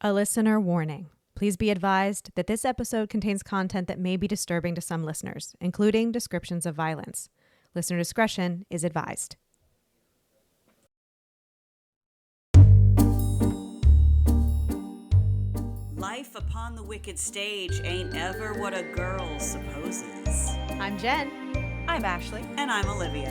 A listener warning. Please be advised that this episode contains content that may be disturbing to some listeners, including descriptions of violence. Listener discretion is advised. Life upon the wicked stage ain't ever what a girl supposes. I'm Jen. I'm Ashley. And I'm Olivia.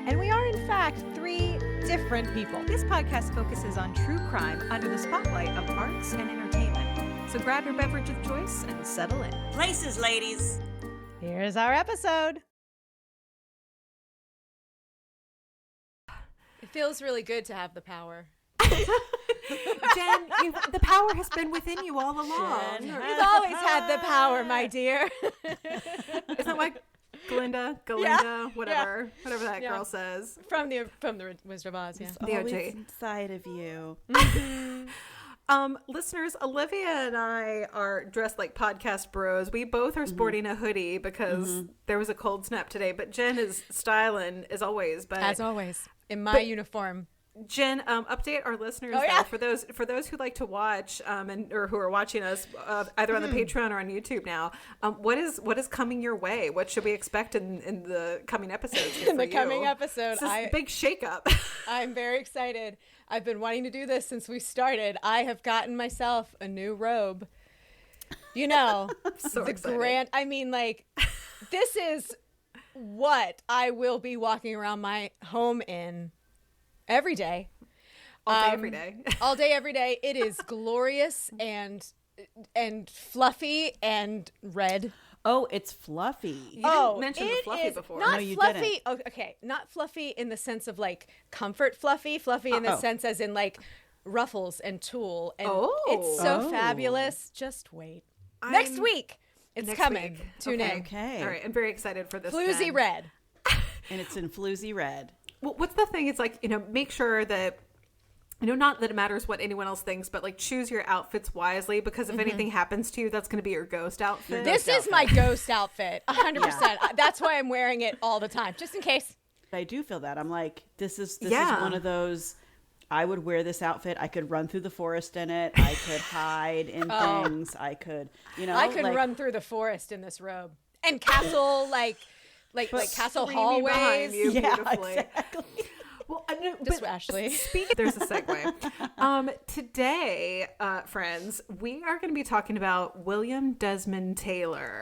And we are, in fact, three different people. This podcast focuses on true crime under the spotlight of arts and entertainment. So grab your beverage of choice and settle in. Places, ladies. Here's our episode. It feels really good to have the power. Jen, the power has been within you all along. You've always had the power, my dear. Isn't that like Galinda, whatever that girl says. From the Wizard of Oz, yeah. It's The always OG. inside of you. Listeners, Olivia and I are dressed like podcast bros. We both are sporting a hoodie because there was a cold snap today, but Jen is styling as always. But As always, in my uniform. Jen, update our listeners though, for those who like to watch or who are watching us either on the Patreon or on YouTube now. What is coming your way? What should we expect in the coming episodes? In the coming episode, it's this big shakeup. I'm very excited. I've been wanting to do this since we started. I have gotten myself a new robe. You know, So the excited. grand. I mean, like, this is what I will be walking around my home in. Every day. All day, every day. All day, every day. It is glorious and fluffy and red. Oh, it's fluffy. You didn't mention the fluffy before. Not No, you fluffy. didn't. Oh, okay, not fluffy in the sense of like comfort fluffy in the sense as in like ruffles and tulle. And it's so fabulous. Just wait. Next week. It's Next coming. week. Tune in. Okay. All right, I'm very excited for this. Floozy Jen. red. And it's in floozy red. Well, what's the thing? It's like, make sure that, not that it matters what anyone else thinks, but like choose your outfits wisely because if anything happens to you, that's going to be your ghost outfit. This is my ghost outfit. 100%. That's why I'm wearing it all the time, just in case. I do feel that. I'm like, this is Yeah. one of those, I would wear this outfit. I could run through the forest in it. I could hide in things. I could, I could like, run through the forest in this robe and castle like castle Screaming behind hallways. you Yeah, beautifully. exactly. Well, I know, Just but Ashley. there's a segue. Today, friends, we are going to be talking about William Desmond Taylor.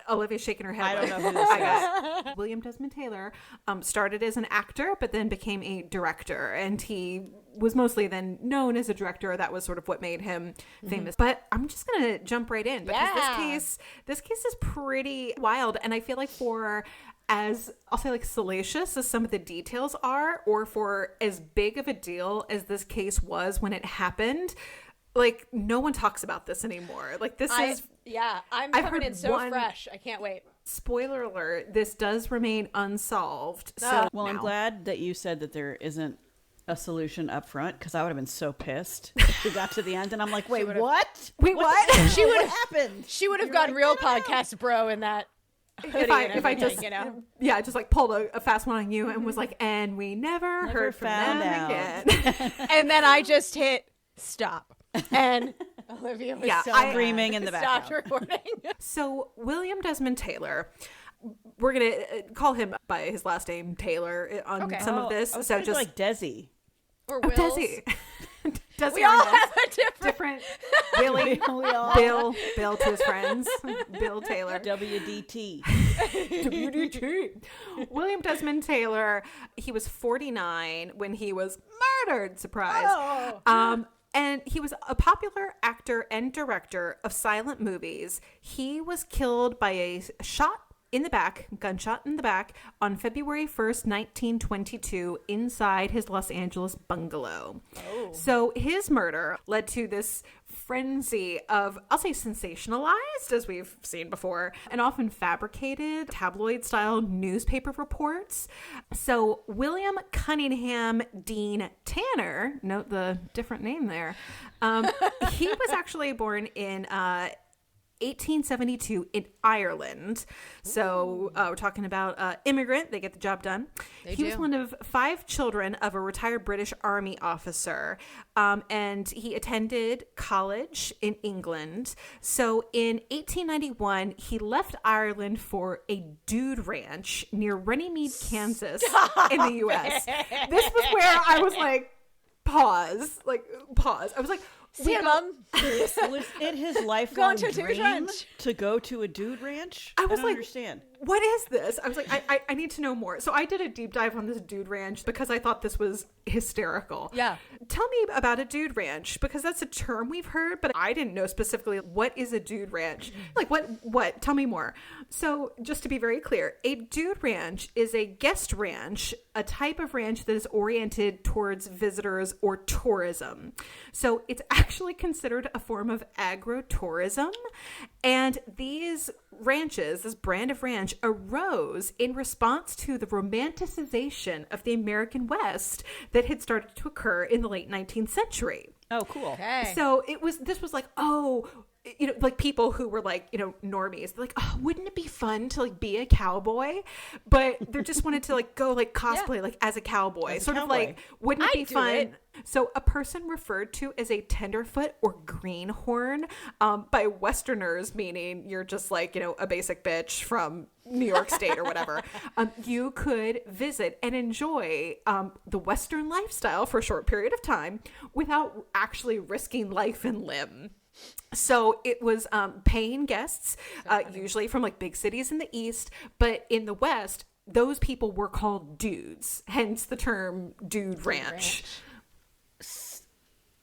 Olivia's shaking her head. I don't know who this is. William Desmond Taylor started as an actor, but then became a director, and he was mostly then known as a director. That was sort of what made him famous. But I'm just gonna jump right in because this case is pretty wild, and I feel like as I'll say, like, salacious as some of the details are, or for as big of a deal as this case was when it happened, like, no one talks about this anymore. Like, I'm I've coming heard in so one- fresh. I can't wait. spoiler alert, this does remain unsolved. So Well, I'm now- glad that you said that there isn't a solution up front because I would have been so pissed if we got to the end and I'm like, wait, what? Wait, what? She would What happened? She would have gone real podcast bro in that. if I just just like pulled a fast one on you and was like, and we never heard from found them out. again. And then I just hit stop. And Olivia was so Screaming in the stopped background. recording. So William Desmond Taylor, we're gonna call him by his last name Taylor on some of this. I was So thinking just like Desi. Or oh, Wills. Desi. Desi We all Arnaz. have a different Willie, Bill to his friends, Bill Taylor. WDT. WDT. William Desmond Taylor, he was 49 when he was murdered. Surprise. And he was a popular actor and director of silent movies. He was killed by a gunshot in the back on February 1st, 1922 inside his Los Angeles bungalow. So his murder led to this frenzy of, I'll say, sensationalized, as we've seen before, and often fabricated tabloid-style newspaper reports. So William Cunningham Deane-Tanner, note the different name there, he was actually born in 1872 in Ireland. So we're talking about immigrant. They get the job done. He was one of 5 children of a retired British Army officer. And he attended college in England. So in 1891, he left Ireland for a dude ranch near Runnymede, Kansas in the U.S. This was where I was like, pause. I was like, see you, Mom. Was it his lifelong dream to go to a dude ranch? I was don't understand. What is this? I was like, I need to know more. So I did a deep dive on this dude ranch because I thought this was hysterical. Yeah. Tell me about a dude ranch, because that's a term we've heard, but I didn't know specifically what is a dude ranch. Like what? Tell me more. So just to be very clear, a dude ranch is a guest ranch, a type of ranch that is oriented towards visitors or tourism. So it's actually considered a form of agro-tourism. And these ranches, this brand of ranch, arose in response to the romanticization of the American West that had started to occur in the late 19th century. Oh, cool. Okay. So this was like, like people who were like, normies, they're like, oh, wouldn't it be fun to like be a cowboy? But they just wanted to like go like cosplay like as a cowboy. Sort of like, wouldn't it be fun? So a person referred to as a tenderfoot or greenhorn by Westerners, meaning you're just like, a basic bitch from New York State or whatever. You could visit and enjoy the Western lifestyle for a short period of time without actually risking life and limb. So it was paying guests, usually from like big cities in the East, but in the West, those people were called dudes, hence the term dude ranch.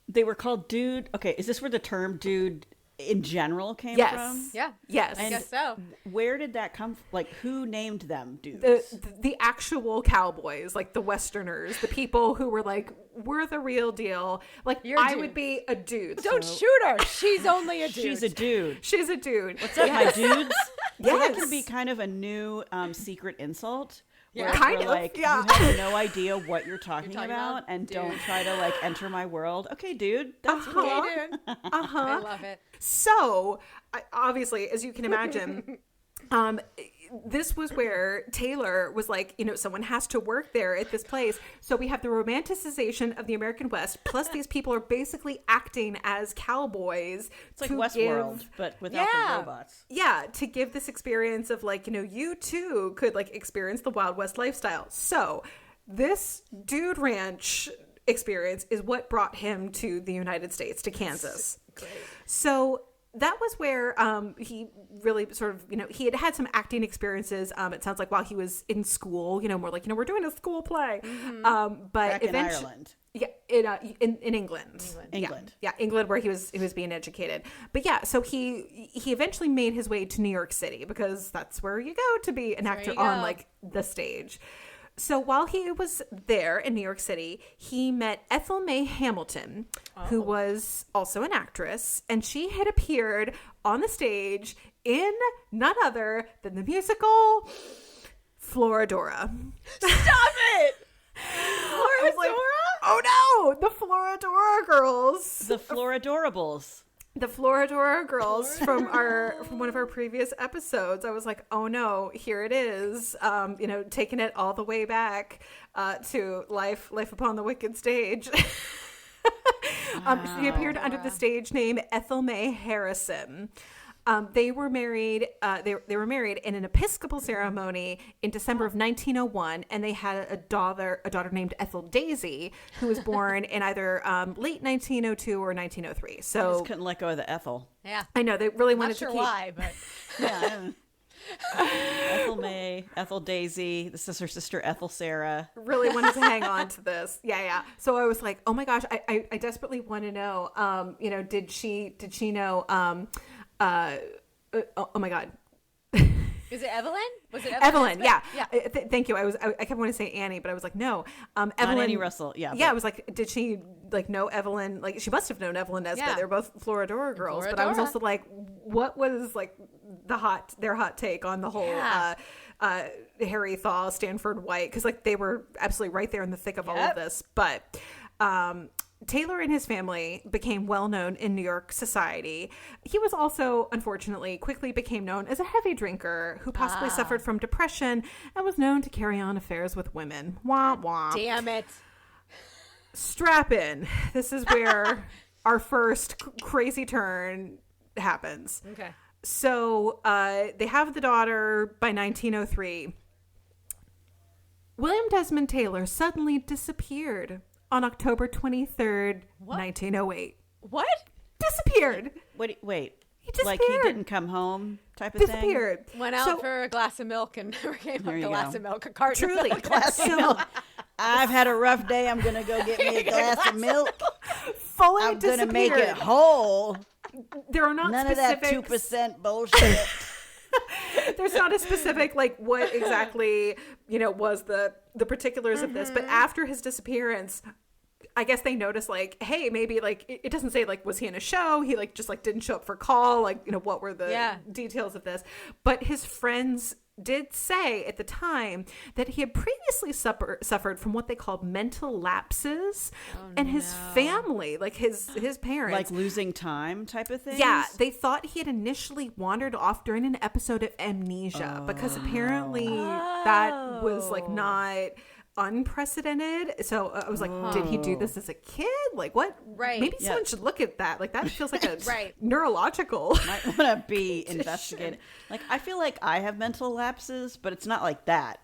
They were called dude. Okay, is this where the term dude in general came from? Yeah. Yes. I guess so. Where did that come from? Like, who named them dudes? The actual cowboys, like the Westerners, the people who were like, we're the real deal. Like, I would be a dude. Don't shoot her. She's only a dude. She's a dude. She's a dude. What's up, my dudes? Yes. So that can be kind of a new secret insult. Yeah. Kind of. Like, Yeah. you have no idea what you're talking about, and dude. don't try to like enter my world. Okay, dude. That's Okay, dude. I love it. So, obviously, as you can imagine, this was where Taylor was like, someone has to work there at this place. So we have the romanticization of the American West, plus these people are basically acting as cowboys. It's like Westworld, but without the robots. Yeah, to give this experience of like, you too could like experience the Wild West lifestyle. So this dude ranch experience is what brought him to the United States, to Kansas. Great. So that was where he really sort of, he had some acting experiences. It sounds like while he was in school, more like, we're doing a school play. Mm-hmm. But Back in eventually, Ireland. Yeah, in England. England. Yeah, England, where he was being educated. But yeah, so he eventually made his way to New York City, because that's where you go to be an actor on like the stage. So while he was there in New York City, he met Ethel May Hamilton, who was also an actress, and she had appeared on the stage in none other than the musical Florodora. Stop it! Florodora? Like, oh no! The Florodora girls. The Floradorables. The Florodora girls from one of our previous episodes. I was like, oh no, here it is. Taking it all the way back to life upon the wicked stage. She appeared under the stage name Ethel May Harrison. They were married. They were married in an Episcopal ceremony in December of 1901, and they had a daughter named Ethel Daisy, who was born in either late 1902 or 1903. So I just couldn't let go of the Ethel. Yeah, I know they really wanted not sure to keep. why, but Yeah. Ethel May, Ethel Daisy. This is her sister Ethel Sarah. Really wanted to hang on to this. Yeah. So I was like, oh my gosh, I desperately want to know. Did she know? Oh my God. is it Evelyn? Was it Evelyn? Yeah. Yeah. Thank you. I kept wanting to say Annie, but I was like, no. Evelyn. Not Annie Russell. Yeah. Yeah. I was like, did she like know Evelyn? Like, she must have known Evelyn Nesbit. Yeah. They're both Florodora girls. But I was also like, what was like their hot take on the whole Harry Thaw, Stanford White? Because like they were absolutely right there in the thick of all of this. But Taylor and his family became well known in New York society. He was also, unfortunately, quickly became known as a heavy drinker who possibly suffered from depression and was known to carry on affairs with women. Womp womp. Damn it. Strap in. This is where our first crazy turn happens. Okay. So they have the daughter by 1903. William Desmond Taylor suddenly disappeared on October 23rd, 1908. What? Disappeared. Wait. He disappeared. Like he didn't come home type of Disappeared. Went out for a glass of milk and came There a you glass go. of milk, a carton Truly. of milk. So I've had a rough day. I'm going to go get me a glass of milk. fully I'm going to disappeared. make it whole. There are not None of that specifics. 2% bullshit. There's not a specific, like, what exactly, was the particulars of this. But after his disappearance, I guess they noticed, like, hey, maybe, like, it doesn't say, like, was he in a show? He, like, just, like, didn't show up for call. Like, what were the details of this? But his friends did say at the time that he had previously suffered from what they called mental lapses. And his family, like his parents. Like losing time type of thing? Yeah, they thought he had initially wandered off during an episode of amnesia because apparently that was like not unprecedented. So I was like, did he do this as a kid? Like what? Right. Maybe someone should look at that. Like that feels like a Right. neurological. Might want to be investigated. Like, I feel like I have mental lapses, but it's not like that.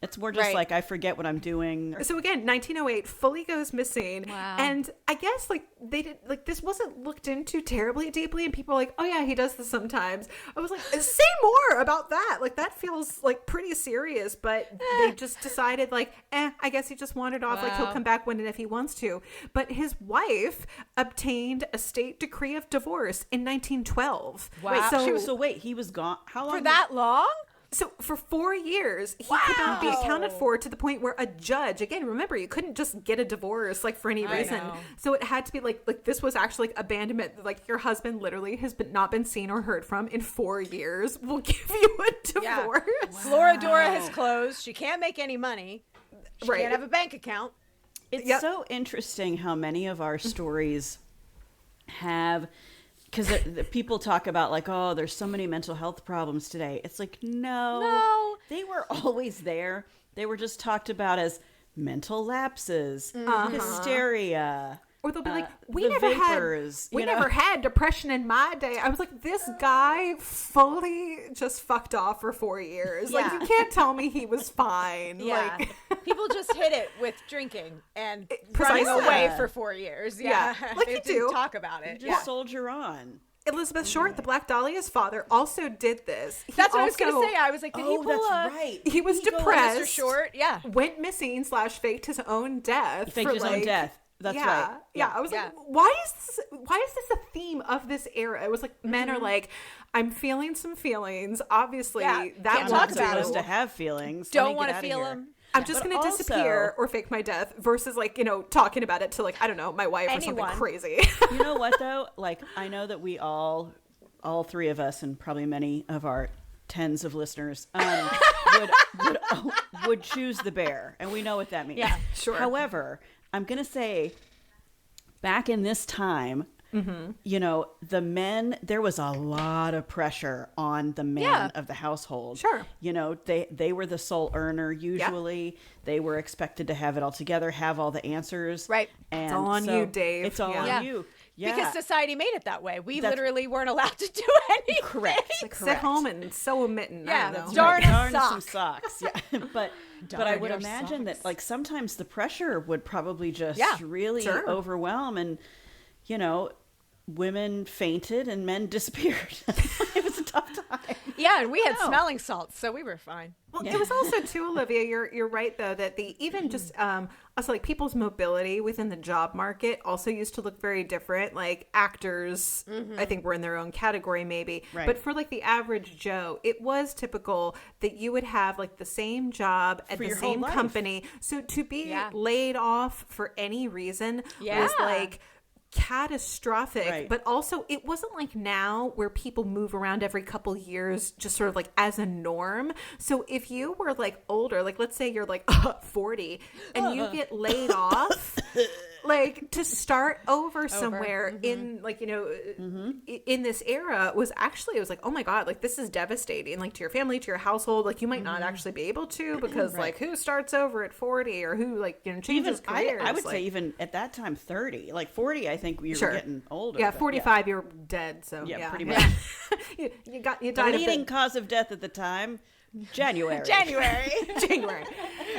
It's more just Right. like I forget what I'm doing. So again, 1908 fully goes missing. Wow. And I guess like they did like this wasn't looked into terribly deeply and people were like, oh yeah, he does this sometimes. I was like, say more about that. Like that feels like pretty serious, but they just decided like, I guess he just wandered off. Like he'll come back when and if he wants to. But his wife obtained a state decree of divorce in 1912. Wow. So wait, he was gone. How long? For that long? So for 4 years, he could not be accounted for to the point where a judge, again, remember, you couldn't just get a divorce like for any reason. know. So it had to be like this was actually like abandonment. Like your husband literally has not been seen or heard from in 4 years. We'll give you a divorce. Floridora has closed. She can't make any money. She Right. can't have a bank account. It's so interesting how many of our stories have, because the people talk about like, oh, there's so many mental health problems today. It's like, no, they were always there. They were just talked about as mental lapses, hysteria. Or they'll be like, we the never vapors, never had depression in my day. I was like, this guy fully just fucked off for 4 years. Like, you can't tell me he was fine. Yeah. Like, People just hit it with drinking and Precisely. running away for 4 years. Yeah. Like They you didn't do. talk about it. Just soldier on. Elizabeth Short, the Black Dahlia's father, also did this. He That's what I was going to also- say. I was like, did he pull a... right. He was Mr. depressed. Short? Yeah. Went missing / faked his own death. Faked for, his own death. That's right. Yeah. I was like, why is this a theme of this era? It was like men are like, I'm feeling some feelings. Obviously, that Can't won't talk Not do. about supposed to have feelings. Don't want to feel them. I'm just going to disappear or fake my death versus like, talking about it to like, I don't know, my wife or something crazy. You know what though? Like, I know that we all three of us and probably many of our tens of listeners would choose the bear, and we know what that means. Yeah, sure. However, I'm gonna say, back in this time, the men, there was a lot of pressure on the man of the household. Sure. They were the sole earner usually. They were expected to have it all together, have all the answers. Right. And It's all on you, Dave. It's all Yeah. on you. Yeah. Because society made it that way. We That's- literally weren't allowed to do anything. Correct. Sit home and sew a mitten. Yeah, I don't know. darn a Darn sock. some socks. Yeah. But I would your imagine socks. that like sometimes the pressure would probably just really sure. overwhelm, and women fainted and men disappeared. It was a tough time. Yeah, and we had smelling salts, so we were fine. Well, it was also too, Olivia. You're right though that even just also like people's mobility within the job market also used to look very different. Like actors, I think were in their own category maybe, Right. but for like the average Joe, it was typical that you would have like the same job at For the your whole same life. company. So to be laid off for any reason was Yeah. like catastrophic. Right. But also it wasn't like now where people move around every couple years just sort of like as a norm. So if you were like older, like let's say you're like 40 and you get laid off, like to start over somewhere in like, you know, in this era was actually, it was like, oh my God, like this is devastating, like to your family, to your household, like you might not actually be able to, because like who starts over at 40 or who like, you know, changes careers. I would say even at that time 30, like 40, I think we were getting older. Yeah, 45 you're dead, so yeah. Pretty much. you died the leading cause of death at the time, January,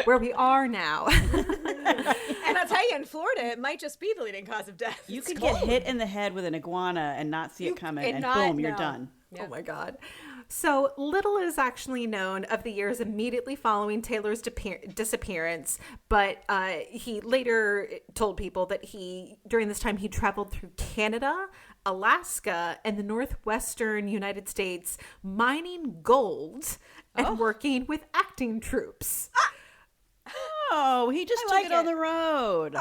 where we are now. And I'll tell you, in Florida, it might just be the leading cause of death. You could get hit in the head with an iguana and not see it coming, and boom, you're done. Yeah. Oh my God. So little is actually known of the years immediately following Taylor's disappearance, but he later told people that during this time, he traveled through Canada, Alaska, and the northwestern United States, mining gold and working with acting troupes. Oh, he just took it on the road.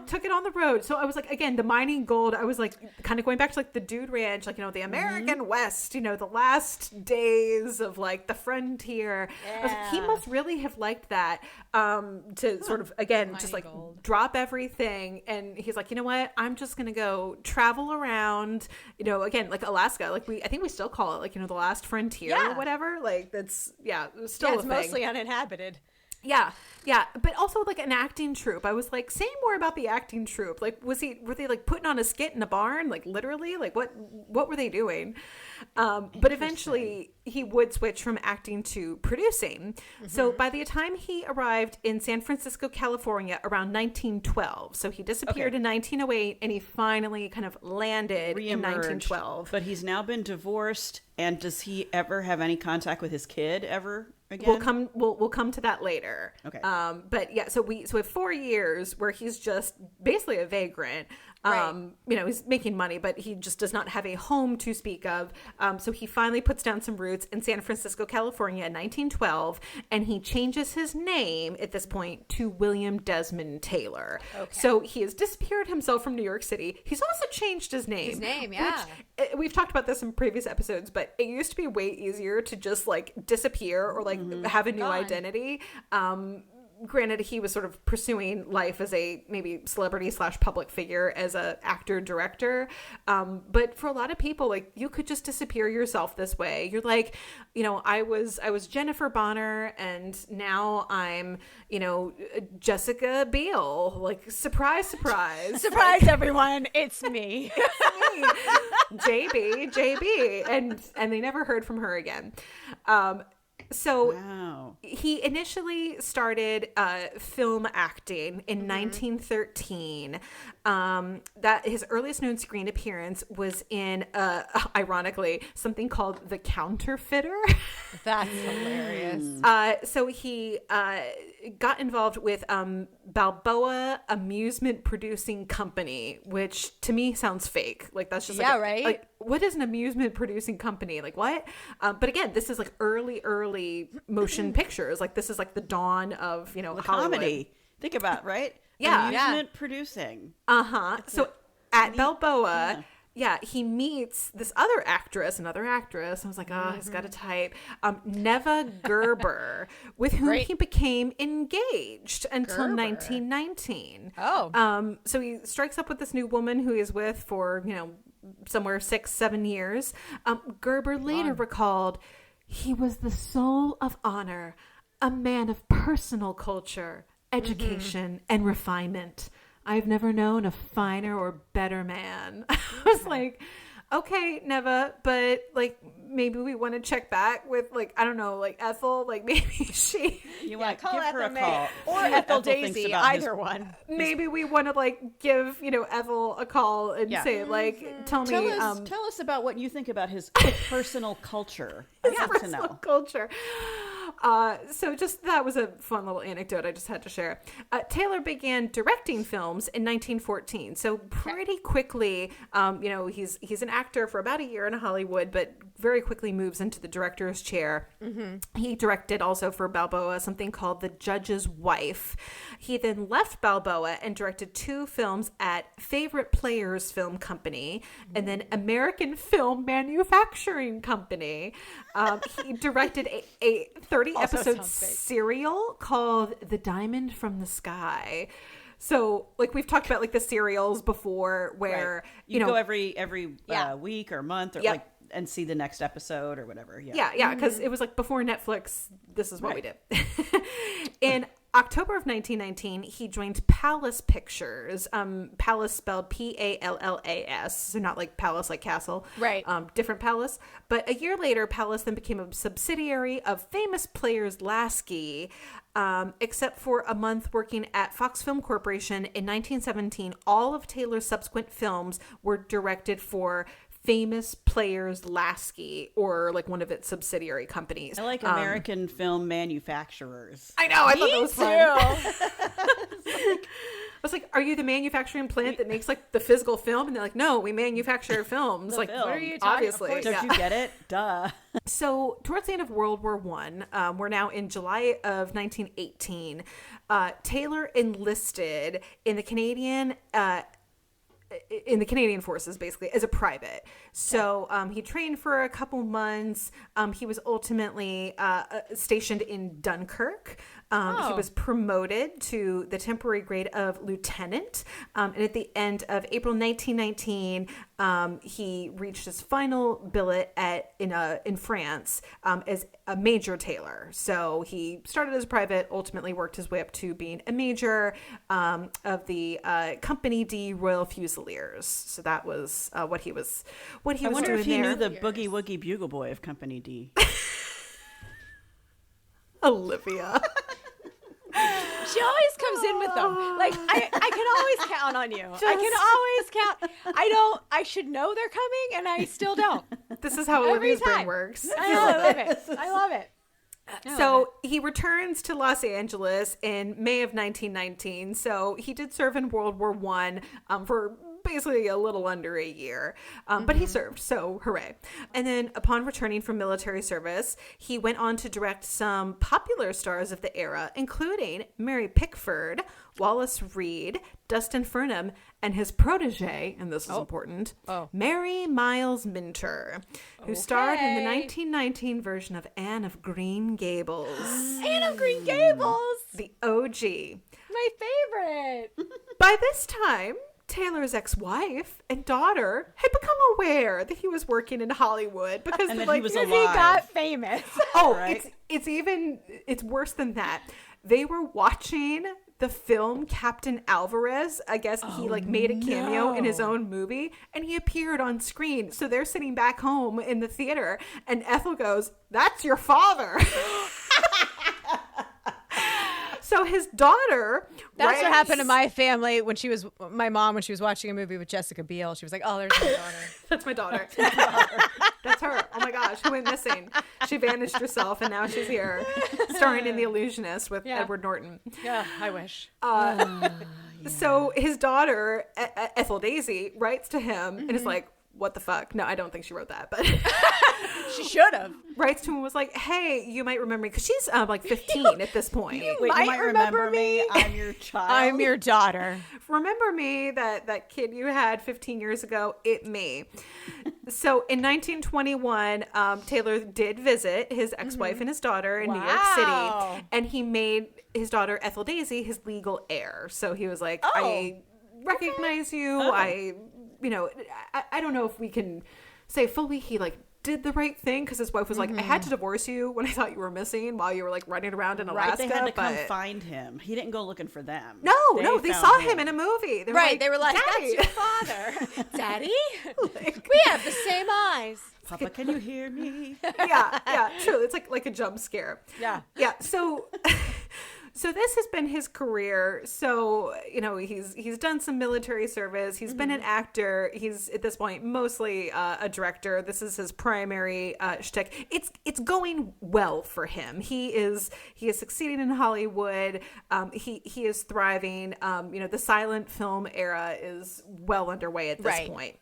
Took it on the road. So I was like, again, the mining gold, I was like kind of going back to like the Dude Ranch, like, you know, the American West, you know, the last days of like the frontier. I was like, he must really have liked that to sort of, again, mining just like drop everything. And he's like, you know what, I'm just going to go travel around, you know, again, like Alaska, like I think we still call it like, you know, the last frontier or whatever. Like that's, still it's mostly uninhabited. Yeah. But also like an acting troupe. I was like, say more about the acting troupe. Like, were they like putting on a skit in a barn? Like literally, like what were they doing? But eventually he would switch from acting to producing. So by the time he arrived in San Francisco, California around 1912, so he disappeared in 1908 and he finally kind of landed in 1912. But he's now been divorced. And does he ever have any contact with his kid ever again? We'll come to that later. Okay. But yeah, so we have 4 years where he's just basically a vagrant. You know, he's making money, but he just does not have a home to speak of. So he finally puts down some roots in San Francisco, California in 1912, and he changes his name at this point to William Desmond Taylor. Okay. So he has disappeared himself from New York City. He's also changed his name. Which, we've talked about this in previous episodes, but it used to be way easier to just like disappear or like have a new identity. Granted, he was sort of pursuing life as a maybe celebrity / public figure as a actor director. But for a lot of people, like you could just disappear yourself this way. You're like, you know, I was Jennifer Bonner and now I'm, you know, Jessica Biel. Like surprise. Surprise everyone. It's me. JB. And they never heard from her again. So he initially started film acting in 1913. That his earliest known screen appearance was in, ironically, something called The Counterfeiter. That's hilarious. So he got involved with Balboa Amusement Producing Company, which to me sounds fake. Like that's just right. Like, what is an amusement producing company? Like what? But again, this is like early motion pictures. Like this is like the dawn of, you know, the Hollywood. comedy. Think about, right? Yeah. Amusement producing. So at Balboa, he meets this another actress. I was like, he's got a type. Neva Gerber, with whom he became engaged until 1919. So he strikes up with this new woman who he's with for, you know, somewhere 6-7 years. Gerber later recalled, he was the soul of honor, a man of personal culture, education, and refinement. I've never known a finer or better man. I was like, okay, Neva, but like maybe we want to check back with like, I don't know, like Ethel, like maybe she. You want to call give her Ethel a call. Or Ethel Daisy, either one. Maybe we want to like give, you know, Ethel a call and say like, tell us about what you think about his personal culture. His personal culture. So just that was a fun little anecdote I just had to share. Taylor began directing films in 1914. So pretty quickly, you know, he's an actor for about a year in Hollywood, but very quickly moves into the director's chair. He directed also for Balboa something called The Judge's Wife. He then left Balboa and directed 2 films at Favorite Players Film Company and then American Film Manufacturing Company. He directed a 30-episode serial called The Diamond from the Sky. So, like, we've talked about, like, the serials before where, you go every week or month or like and see the next episode or whatever. Yeah, because it was like before Netflix, this is what we did. In October of 1919, he joined Palace Pictures. Palace spelled Pallas, so not like palace like castle. Right. Different Palace. But a year later, Palace then became a subsidiary of famous players Lasky. Except for a month working at Fox Film Corporation in 1917, all of Taylor's subsequent films were directed for Famous Players Lasky, or like one of its subsidiary companies. I like American film manufacturers. I know. I thought that was fun. I was like, are you the manufacturing plant that makes like the physical film? And they're like, no, we manufacture films. Like, film. what are you talking about? Obviously. Don't you get it? Duh. So towards the end of World War I, we're now in July of 1918. Taylor enlisted in the Canadian forces, basically, as a private. So he trained for a couple months. He was ultimately stationed in Dunkirk. He was promoted to the temporary grade of lieutenant. And at the end of April 1919, he reached his final billet in France as a Major Taylor. So he started as a private, ultimately worked his way up to being a major of the Company D Royal Fusiliers. So that was what he was. I wonder if he knew the Boogie Woogie Bugle Boy of Company D. Olivia. She always comes in with them. Like, I can always count on you. I can always count. I should know they're coming, and I still don't. This is how Olivia's brain works. I love it. So he returns to Los Angeles in May of 1919. So he did serve in World War I for basically a little under a year, but he served, so hooray. And then upon returning from military service, he went on to direct some popular stars of the era, including Mary Pickford, Wallace Reed, Dustin Furnham, and his protege, and this is important, Mary Miles Minter, who starred in the 1919 version of Anne of Green Gables. Anne of Green Gables! The OG. My favorite! By this time, Taylor's ex-wife and daughter had become aware that he was working in Hollywood because and he was alive. He got famous. Right? It's worse than that. They were watching the film Captain Alvarez. I guess he made a cameo in his own movie, and he appeared on screen. So they're sitting back home in the theater, and Ethel goes, "That's your father." So his daughter. That's what happened to my family when my mom was watching a movie with Jessica Biel. She was like, "Oh, there's my daughter." That's my daughter. That's her. Oh my gosh, who went missing? She vanished herself, and now she's here, starring in The Illusionist with Edward Norton. Yeah, I wish. So his daughter, Ethel Daisy, writes to him and is like, "What the fuck?" No, I don't think she wrote that, but she should have. Writes to him and was like, "Hey, you might remember me," because she's like 15 at this point. You might remember me. I'm your child. I'm your daughter. Remember me, that kid you had 15 years ago? It me. So in 1921, Taylor did visit his ex-wife and his daughter in New York City, and he made his daughter Ethel Daisy his legal heir. So he was like, "I recognize you. I don't know if we can say fully he did the right thing," because his wife was like, "I had to divorce you when I thought you were missing while you were running around in Alaska." They had to come find him. He didn't go looking for them. No, they saw him in a movie. They were like, "That's your father, Daddy. We have the same eyes. Papa, can you hear me?" Yeah, true. It's like a jump scare. Yeah. So this has been his career. So, he's done some military service. He's been an actor. He's at this point mostly a director. This is his primary shtick. It's going well for him. He is succeeding in Hollywood. He is thriving. The silent film era is well underway at this point.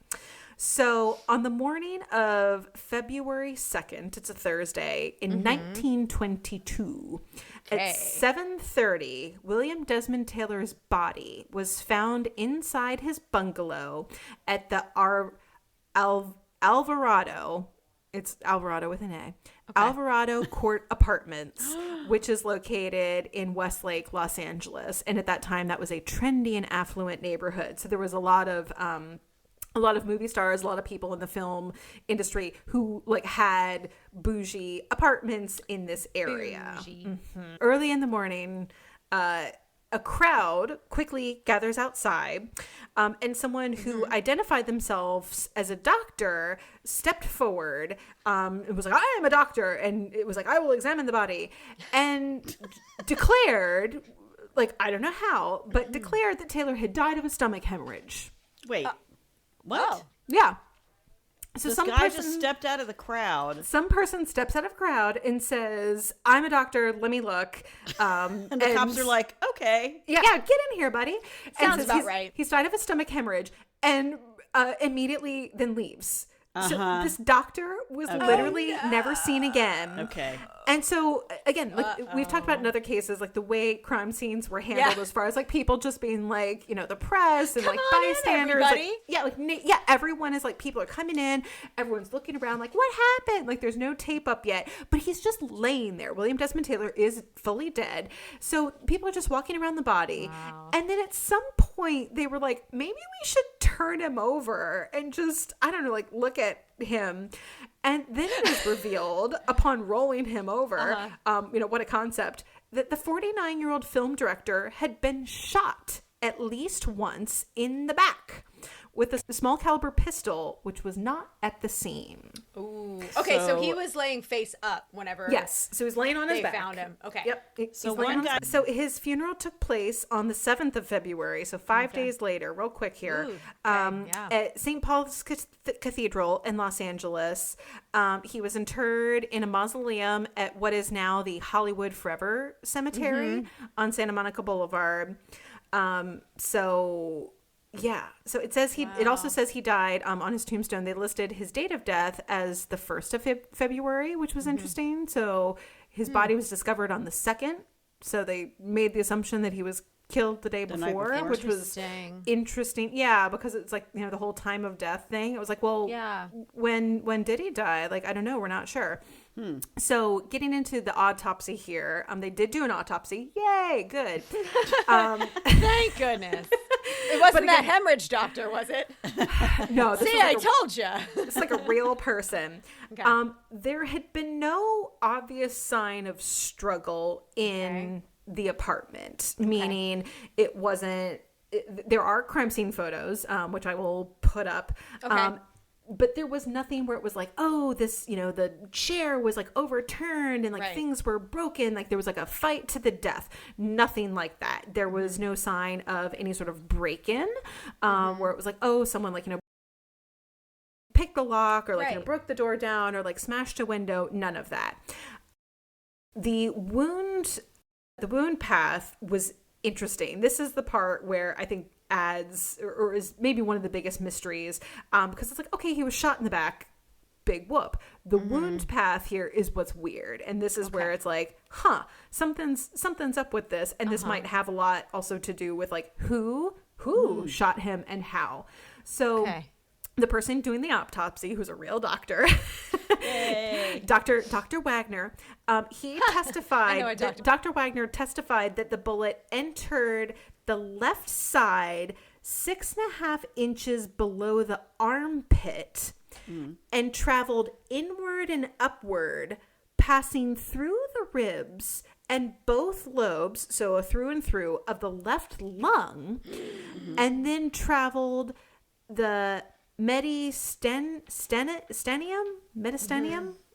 So on the morning of February 2nd, it's a Thursday, in 1922, at 7:30, William Desmond Taylor's body was found inside his bungalow at the Alvarado, it's Alvarado with an A, Alvarado Court Apartments, which is located in Westlake, Los Angeles. And at that time, that was a trendy and affluent neighborhood. So there was a lot of movie stars, a lot of people in the film industry who like had bougie apartments in this area. Early in the morning, a crowd quickly gathers outside, and someone who identified themselves as a doctor stepped forward. It was like, I am a doctor. And it was like, I will examine the body. And declared, like, I don't know how, but declared that Taylor had died of a stomach hemorrhage. Wait, what? Oh. Yeah. So This guy just stepped out of the crowd. Some person steps out of crowd and says, I'm a doctor, let me look. And the cops are like, okay. Yeah, get in here, buddy. Sounds and about right. He's died of a stomach hemorrhage and immediately then leaves. So this doctor was literally never seen again. Okay. And so, again, like we've talked about in other cases, like the way crime scenes were handled as far as like people just being like, you know, the press and like bystanders. Everyone is like, people are coming in, everyone's looking around like, what happened? Like there's no tape up yet, but he's just laying there. William Desmond Taylor is fully dead. So people are just walking around the body. Wow. And then at some point they were like, maybe we should turn him over and just, I don't know, like look at him. And then it is revealed upon rolling him over, what a concept, that the 49-year-old film director had been shot at least once in the back with a small caliber pistol, which was not at the scene. Ooh. Okay, so he was laying face up whenever. Yes, so he was laying on his back. They found him. Okay. Yep. So his funeral took place on the 7th of February, so 5 days later. Real quick here, at St. Paul's Cathedral in Los Angeles. He was interred in a mausoleum at what is now the Hollywood Forever Cemetery on Santa Monica Boulevard. So it says it also says he died on his tombstone. They listed his date of death as the 1st of February, which was interesting. So his body was discovered on the 2nd. So they made the assumption that he was killed the day before, which was interesting. Yeah, because it's like, you know, the whole time of death thing. It was like, well, when did he die? Like, I don't know. We're not sure. So getting into the autopsy here, they did do an autopsy. Yay, good. Thank goodness. It wasn't that hemorrhage doctor, was it? No. See, I told you. It's like a real person. Okay. There had been no obvious sign of struggle in the apartment, meaning it wasn't. There are crime scene photos, which I will put up. Okay. But there was nothing where it was like, oh, this, you know, the chair was like overturned and like things were broken. Like there was like a fight to the death. Nothing like that. There was no sign of any sort of break-in where it was like, oh, someone like, you know, picked the lock or like, you know, broke the door down or like smashed a window. None of that. The wound path was interesting. This is the part where I think adds or is maybe one of the biggest mysteries, because it's like, okay, he was shot in the back, big whoop. The wound path here is what's weird, and this is where it's like, something's up with this, and this might have a lot also to do with like who shot him and how. So the person doing the autopsy, who's a real doctor, Dr. Wagner, he testified. Dr. Wagner testified that the bullet entered the left side 6.5 inches below the armpit and traveled inward and upward, passing through the ribs and both lobes, so a through and through, of the left lung, and then traveled the mediastinium?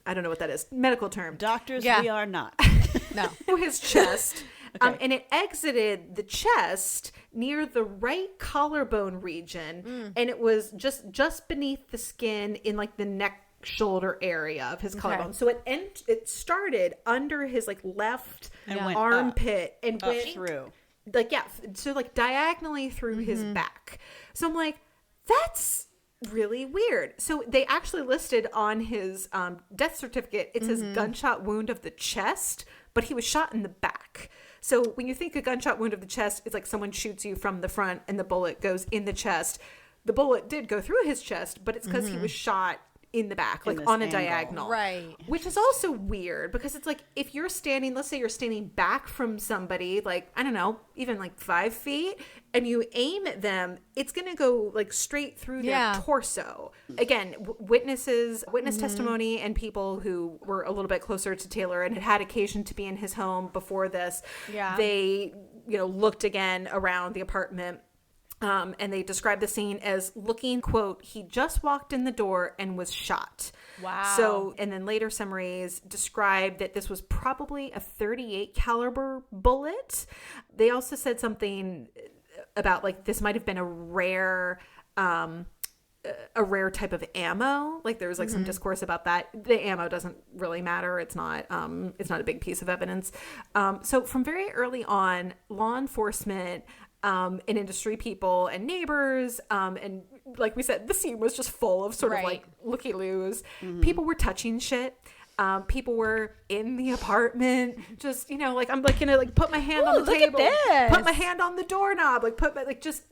I don't know what that is. Medical term. Doctors, we are not. No. His chest. And it exited the chest near the right collarbone region. And it was just beneath the skin in like the neck shoulder area of his collarbone. So it started under his like left armpit and went through. Like, so like diagonally through his back. So I'm like, that's really weird. So they actually listed on his death certificate, it says gunshot wound of the chest, but he was shot in the back. So when you think a gunshot wound of the chest, it's like someone shoots you from the front and the bullet goes in the chest. The bullet did go through his chest, but it's because he was shot in the back, like on a diagonal. Right. Which is also weird because it's like if you're standing, let's say you're standing back from somebody, like, I don't know, even like 5 feet, and you aim at them, it's going to go like straight through their torso. Again, witness testimony and people who were a little bit closer to Taylor and had occasion to be in his home before this, they, looked again around the apartment. And they described the scene as looking, quote, he just walked in the door and was shot. Wow. So, and then later summaries described that this was probably a .38 caliber bullet. They also said something about like this might have been a rare type of ammo. Like there was like some discourse about that. The ammo doesn't really matter. It's not a big piece of evidence. So from very early on, law enforcement and industry people and neighbors, and like we said, the scene was just full of sort of like looky-loos. People were touching shit. People were in the apartment, just, like, I'm like gonna like put my hand on the table, put my hand on the doorknob, like put my, like just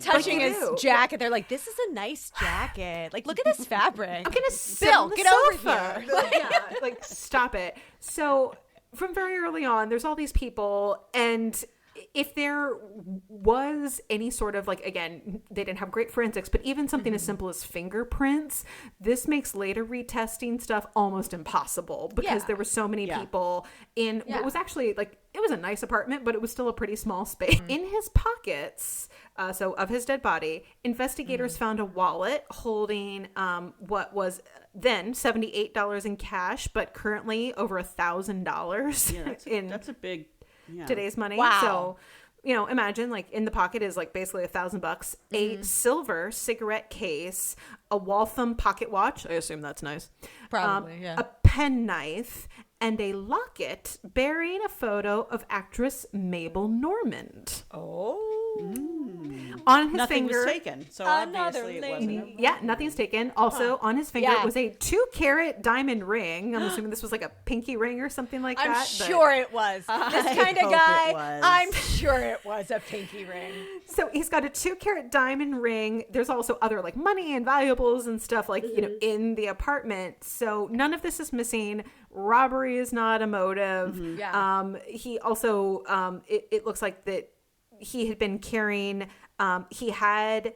touching his jacket. They're like, this is a nice jacket. Like, look at this fabric. I'm gonna sit Bill, on the get sofa. over here. Like stop it. So from very early on, there's all these people, and if there was any sort of like, again, they didn't have great forensics, but even something as simple as fingerprints, this makes later retesting stuff almost impossible because there were so many people in what was actually like, it was a nice apartment, but it was still a pretty small space. In his pockets, so of his dead body, investigators found a wallet holding what was then $78 in cash, but currently over $1,000 that's a big today's money. Wow. So, imagine like in the pocket is like basically $1,000, a silver cigarette case, a Waltham pocket watch. I assume that's nice. Probably, a pen knife, and a locket bearing a photo of actress Mabel Normand. On his Nothing finger was taken, so obviously it wasn't. Yeah, nothing's taken. Also, on his finger was a 2-carat diamond ring. I'm assuming this was like a pinky ring or something like that. I'm sure it was. This kind of guy, I'm sure it was a pinky ring. So he's got a 2-carat diamond ring. There's also other like money and valuables and stuff like, in the apartment. So none of this is missing. Robbery is not a motive. He also, it looks like that he had been carrying, he had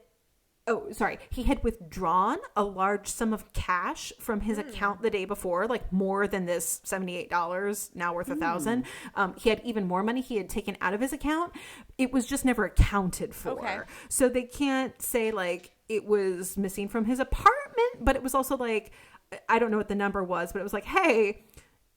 withdrawn a large sum of cash from his account the day before, like more than this $78, now worth $1,000. He had even more money he had taken out of his account. It was just never accounted for. Okay. So they can't say like it was missing from his apartment, but it was also like, I don't know what the number was, but it was like, hey,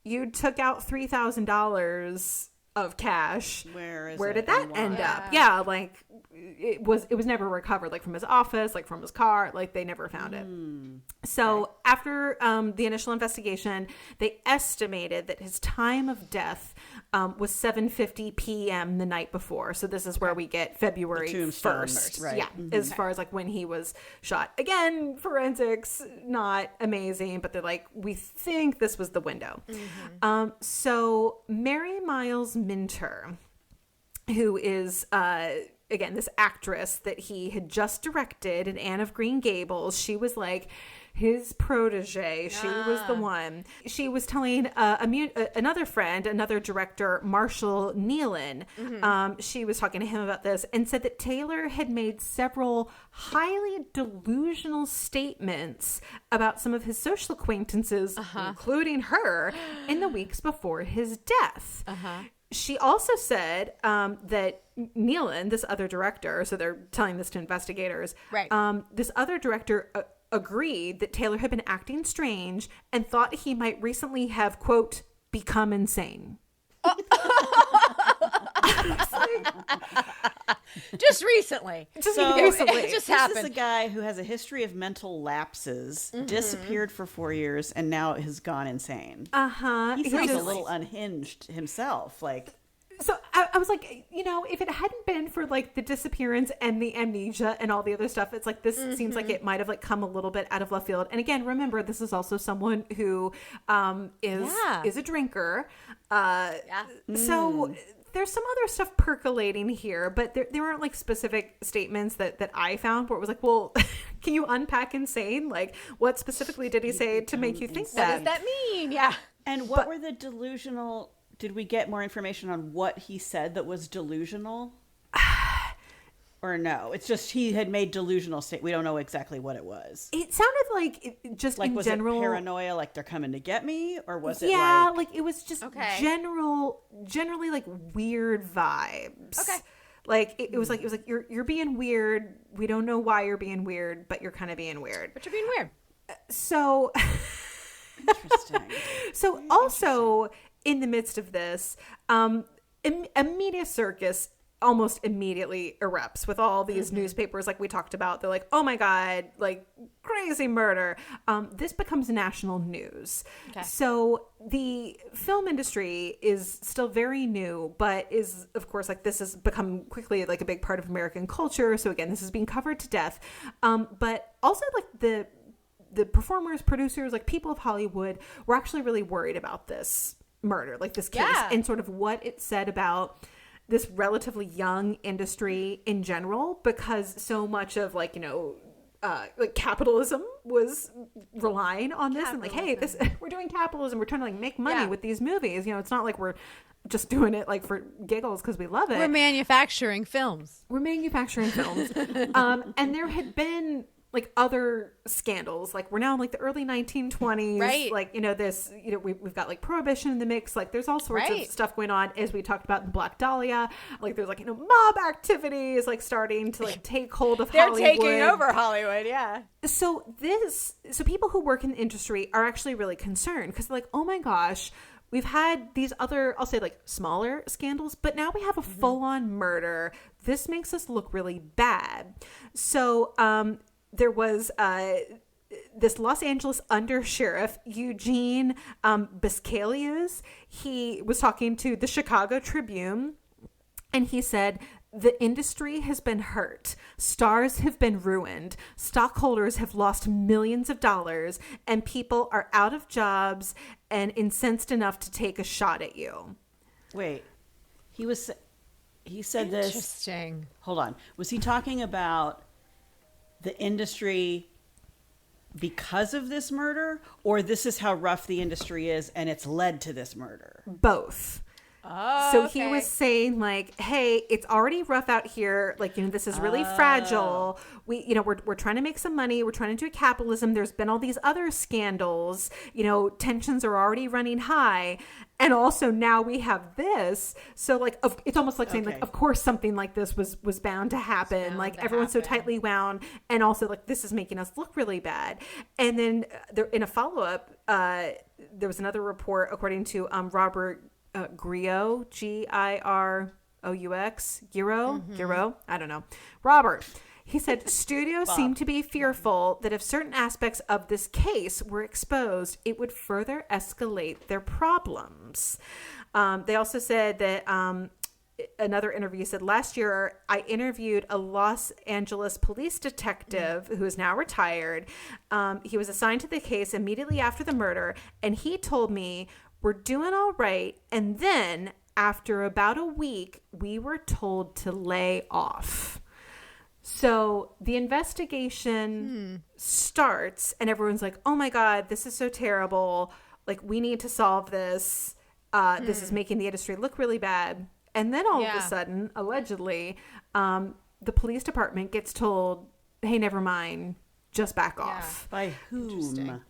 you took out $3,000 of cash. Where did that end up? Yeah, like it was never recovered, like from his office, like from his car, like they never found it. So after the initial investigation, they estimated that his time of death was 7:50 p.m. the night before. So this is where we get February 1st. Right. Yeah, as far as like when he was shot. Again, forensics, not amazing, but they're like, we think this was the window. So Mary Miles Minter, who is again this actress that he had just directed in Anne of Green Gables, she was like his protege. She was the one. She was telling another friend, another director, Marshall Nealon, she was talking to him about this and said that Taylor had made several highly delusional statements about some of his social acquaintances, including her, in the weeks before his death. She also said that Nealon, this other director, so they're telling this to investigators, this other director agreed that Taylor had been acting strange and thought he might recently have, quote, become insane. Just recently. It just happened. This is a guy who has a history of mental lapses, disappeared for 4 years, and now has gone insane. He sounds a little unhinged himself. Like, so I was like, if it hadn't been for like the disappearance and the amnesia and all the other stuff, it's like this seems like it might have like come a little bit out of left field. And again, remember, this is also someone who is a drinker. So there's some other stuff percolating here, but there aren't like specific statements that I found where it was like, well, can you unpack insane? Like, what specifically did he say to make you think that? What does that mean? Yeah. And what were the delusional? Did we get more information on what he said that was delusional? Or no? It's just he had made delusional state. We don't know exactly what it was. It sounded like just like in was general it paranoia, like they're coming to get me, or was it like it was just generally like weird vibes. Okay. Like it was like you're being weird. We don't know why you're being weird, but you're kind of being weird. But you're being weird. So interesting. So also in the midst of this, a media circus almost immediately erupts with all these newspapers like we talked about. They're like, oh my God, like crazy murder. This becomes national news. Okay. So the film industry is still very new, but is, of course, like this has become quickly like a big part of American culture. So again, this is being covered to death. But also like the performers, producers, like people of Hollywood were actually really worried about this murder, like this case, and sort of what it said about this relatively young industry in general, because so much of like, like capitalism was relying on this and like, hey, we're doing capitalism. We're trying to like make money with these movies. It's not like we're just doing it like for giggles because we love it. We're manufacturing films. And there had been like other scandals, like we're now in like the early 1920s, right? Like, we've got like prohibition in the mix. Like there's all sorts of stuff going on, as we talked about in Black Dahlia. Like there's like, mob activities like starting to like take hold of Hollywood. They're taking over Hollywood. Yeah. So people who work in the industry are actually really concerned because they're like, oh my gosh, we've had these other, I'll say like smaller scandals, but now we have a full-on murder. This makes us look really bad. So, there was this Los Angeles undersheriff, Eugene Biscalius. He was talking to the Chicago Tribune, and he said, the industry has been hurt. Stars have been ruined. Stockholders have lost millions of dollars, and people are out of jobs and incensed enough to take a shot at you. Wait, he said this. Interesting. Hold on. Was he talking about the industry because of this murder, or this is how rough the industry is and it's led to this murder? Both. Oh, so he was saying like, hey, it's already rough out here. Like, this is really fragile. We're trying to make some money. We're trying to do capitalism. There's been all these other scandals, tensions are already running high. And also now we have this. So like, it's almost like saying like, of course something like this was bound to happen. Like everyone's so tightly wound. And also like, this is making us look really bad. And then in a follow-up, there was another report according to Robert Grieux, Giroux, Giroux, I don't know. Robert, he said, studios seem to be fearful that if certain aspects of this case were exposed, it would further escalate their problems. They also said that another interview said, last year I interviewed a Los Angeles police detective who is now retired. He was assigned to the case immediately after the murder, and he told me, we're doing all right. And then after about a week, we were told to lay off. So the investigation starts and everyone's like, oh my God, this is so terrible. Like, we need to solve this. This is making the industry look really bad. And then all of a sudden, allegedly, the police department gets told, hey, never mind, just back off. By whom?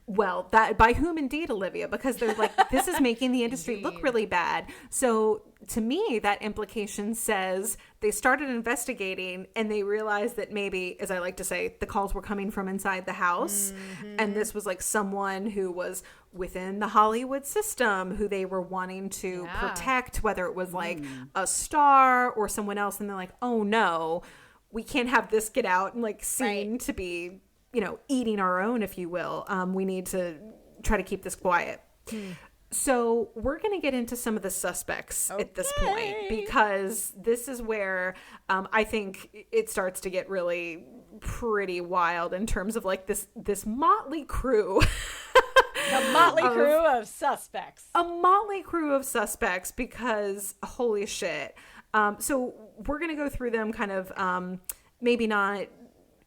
Well, that by whom indeed, Olivia, because they're like, this is making the industry look really bad. So to me, that implication says they started investigating and they realized that maybe, as I like to say, the calls were coming from inside the house. And this was like someone who was within the Hollywood system who they were wanting to protect, whether it was like a star or someone else. And they're like, oh no, we can't have this get out and like seen to be, eating our own, if you will. We need to try to keep this quiet. So we're going to get into some of the suspects at this point, because this is where I think it starts to get really pretty wild in terms of like this motley crew A motley crew of suspects. A motley crew of suspects because holy shit. So we're going to go through them kind of maybe not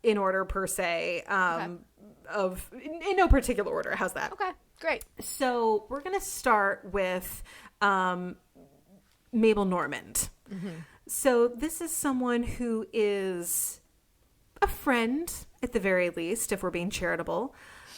in order per se, of in no particular order. How's that? Okay, great. So we're going to start with Mabel Normand. Mm-hmm. So this is someone who is a friend, at the very least, if we're being charitable.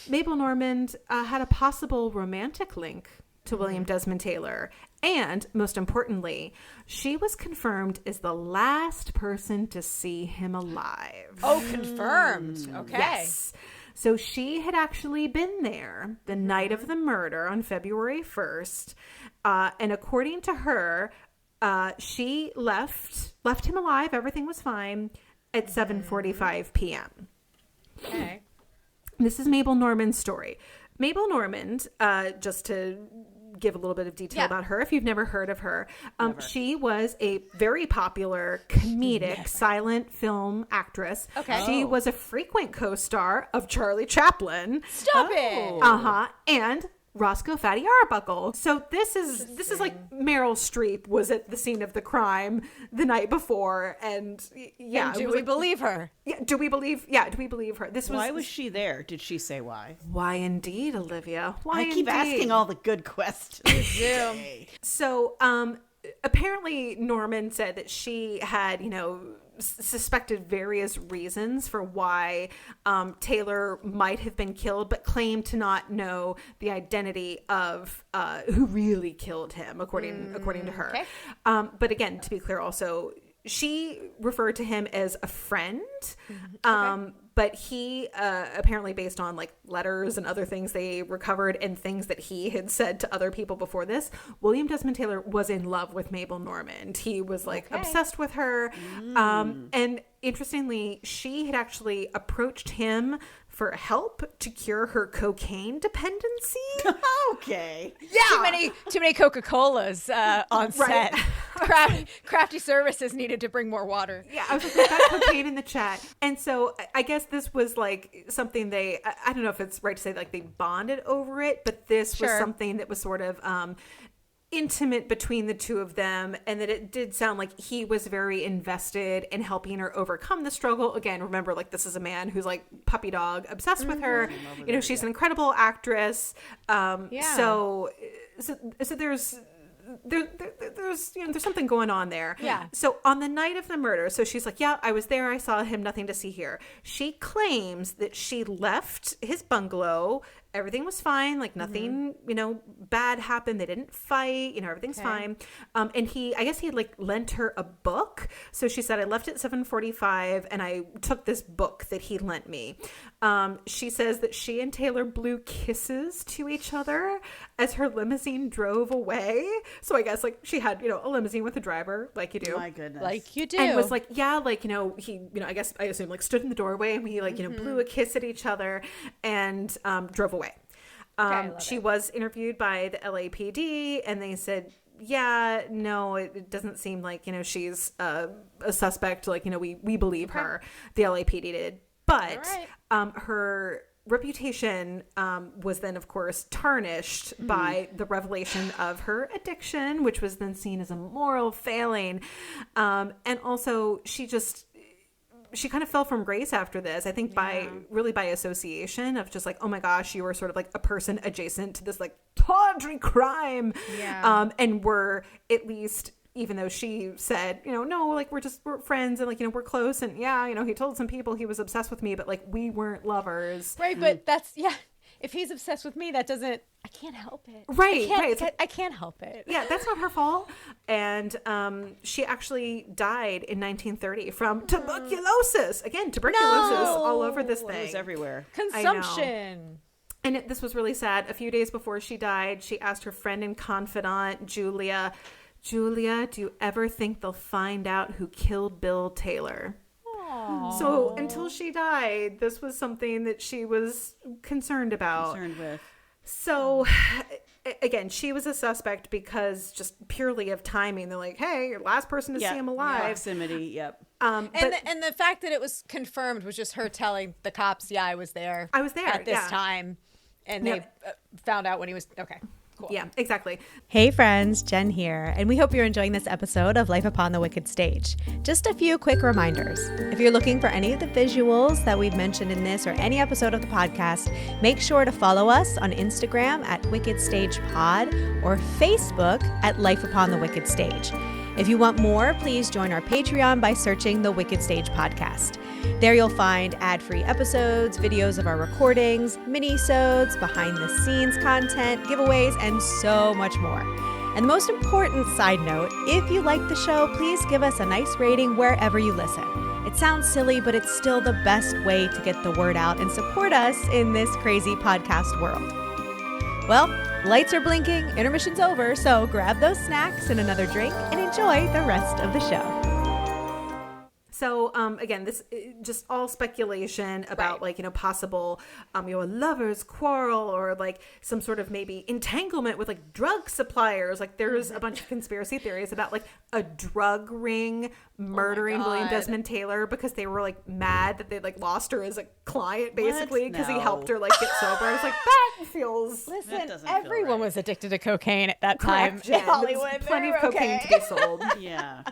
Mabel Normand had a possible romantic link to William Desmond Taylor. And most importantly, she was confirmed as the last person to see him alive. Oh, confirmed. Okay. Yes. So she had actually been there the night of the murder on February 1st. And according to her, she left him alive. Everything was fine at 7:45 p.m. Okay. This is Mabel Normand's story. Mabel Normand, just to give a little bit of detail about her, if you've never heard of her, she was a very popular comedic silent film actress. Okay. She was a frequent co-star of Charlie Chaplin. Stop it. And Roscoe Fatty Arbuckle. So this is like Meryl Streep was at the scene of the crime the night before, and and do we believe her? Do we believe her? Why was she there? Did she say why? Why indeed, Olivia? Why I keep asking all the good questions. So apparently Norman said that she had, suspected various reasons for why Taylor might have been killed, but claimed to not know the identity of who really killed him, according to her. Okay. But again, to be clear, also she referred to him as a friend. But he apparently, based on like letters and other things they recovered and things that he had said to other people before this, William Desmond Taylor was in love with Mabel Normand. He was like obsessed with her. And interestingly, she had actually approached him for help to cure her cocaine dependency. Okay. Yeah. Too many Coca-Colas on set. Crafty Services needed to bring more water. Yeah, I was like, we've got cocaine in the chat. And so I guess this was like something I don't know if it's right to say like they bonded over it, but this was something that was sort of intimate between the two of them, and that it did sound like he was very invested in helping her overcome the struggle. Again, remember, like, this is a man who's like puppy dog obsessed with her. She's an incredible actress. So there's something going on there. Yeah. So on the night of the murder, so she's like, yeah, I was there. I saw him. Nothing to see here. She claims that she left his bungalow. Everything was fine. Like nothing, bad happened. They didn't fight. Everything's fine. And I guess he like lent her a book. So she said, I left at 7:45 and I took this book that he lent me. She says that she and Taylor blew kisses to each other as her limousine drove away. So I guess like she had, a limousine with a driver, like you do. My goodness. Like you do. And was like, yeah, like, he, I assume like stood in the doorway and we like, blew a kiss at each other and drove away. She was interviewed by the LAPD and they said, yeah, no, it doesn't seem like, she's a suspect. Like, we believe her. The LAPD did. But her reputation was then, of course, tarnished by the revelation of her addiction, which was then seen as a moral failing. And also, she kind of fell from grace after this, I think by association of just like, oh my gosh, you were sort of like a person adjacent to this like tawdry crime. Yeah. And we're at least, even though she said, no, like we're friends and like, we're close. And he told some people he was obsessed with me, but like we weren't lovers. Right. But that's, if he's obsessed with me, I can't help it. Right. I can't help it. Yeah, that's not her fault. And she actually died in 1930 from tuberculosis. Again, tuberculosis all over this thing. It was everywhere. Consumption. And this was really sad. A few days before she died, she asked her friend and confidant, Julia, do you ever think they'll find out who killed Bill Taylor? Aww. So until she died, this was something that she was concerned with. So again, she was a suspect because just purely of timing. They're like, hey, you're the last person to see him alive. Proximity, yep. And the fact that it was confirmed was just her telling the cops, I was there. At this time. and they found out when he was okay. Cool. Yeah, exactly. Hey friends, Jen here, and we hope you're enjoying this episode of Life Upon the Wicked Stage. Just a few quick reminders. If you're looking for any of the visuals that we've mentioned in this or any episode of the podcast, make sure to follow us on Instagram at Wicked Stage Pod or Facebook at Life Upon the Wicked Stage. If you want more, please join our Patreon by searching the Wicked Stage Podcast. There you'll find ad-free episodes, videos of our recordings, mini-sodes, behind-the-scenes content, giveaways, and so much more. And the most important side note, if you like the show, please give us a nice rating wherever you listen. It sounds silly, but it's still the best way to get the word out and support us in this crazy podcast world. Well, lights are blinking, intermission's over, so grab those snacks and another drink and enjoy the rest of the show. So, again, this just all speculation about possible, a lover's quarrel or like some sort of maybe entanglement with like drug suppliers. Like there's a bunch of conspiracy theories about like a drug ring murdering William Desmond Taylor because they were like mad that they like lost her as a client basically because he helped her like get sober. I was like, that feels. Listen, everyone was addicted to cocaine at that time in Hollywood. Plenty of cocaine to be sold. Yeah.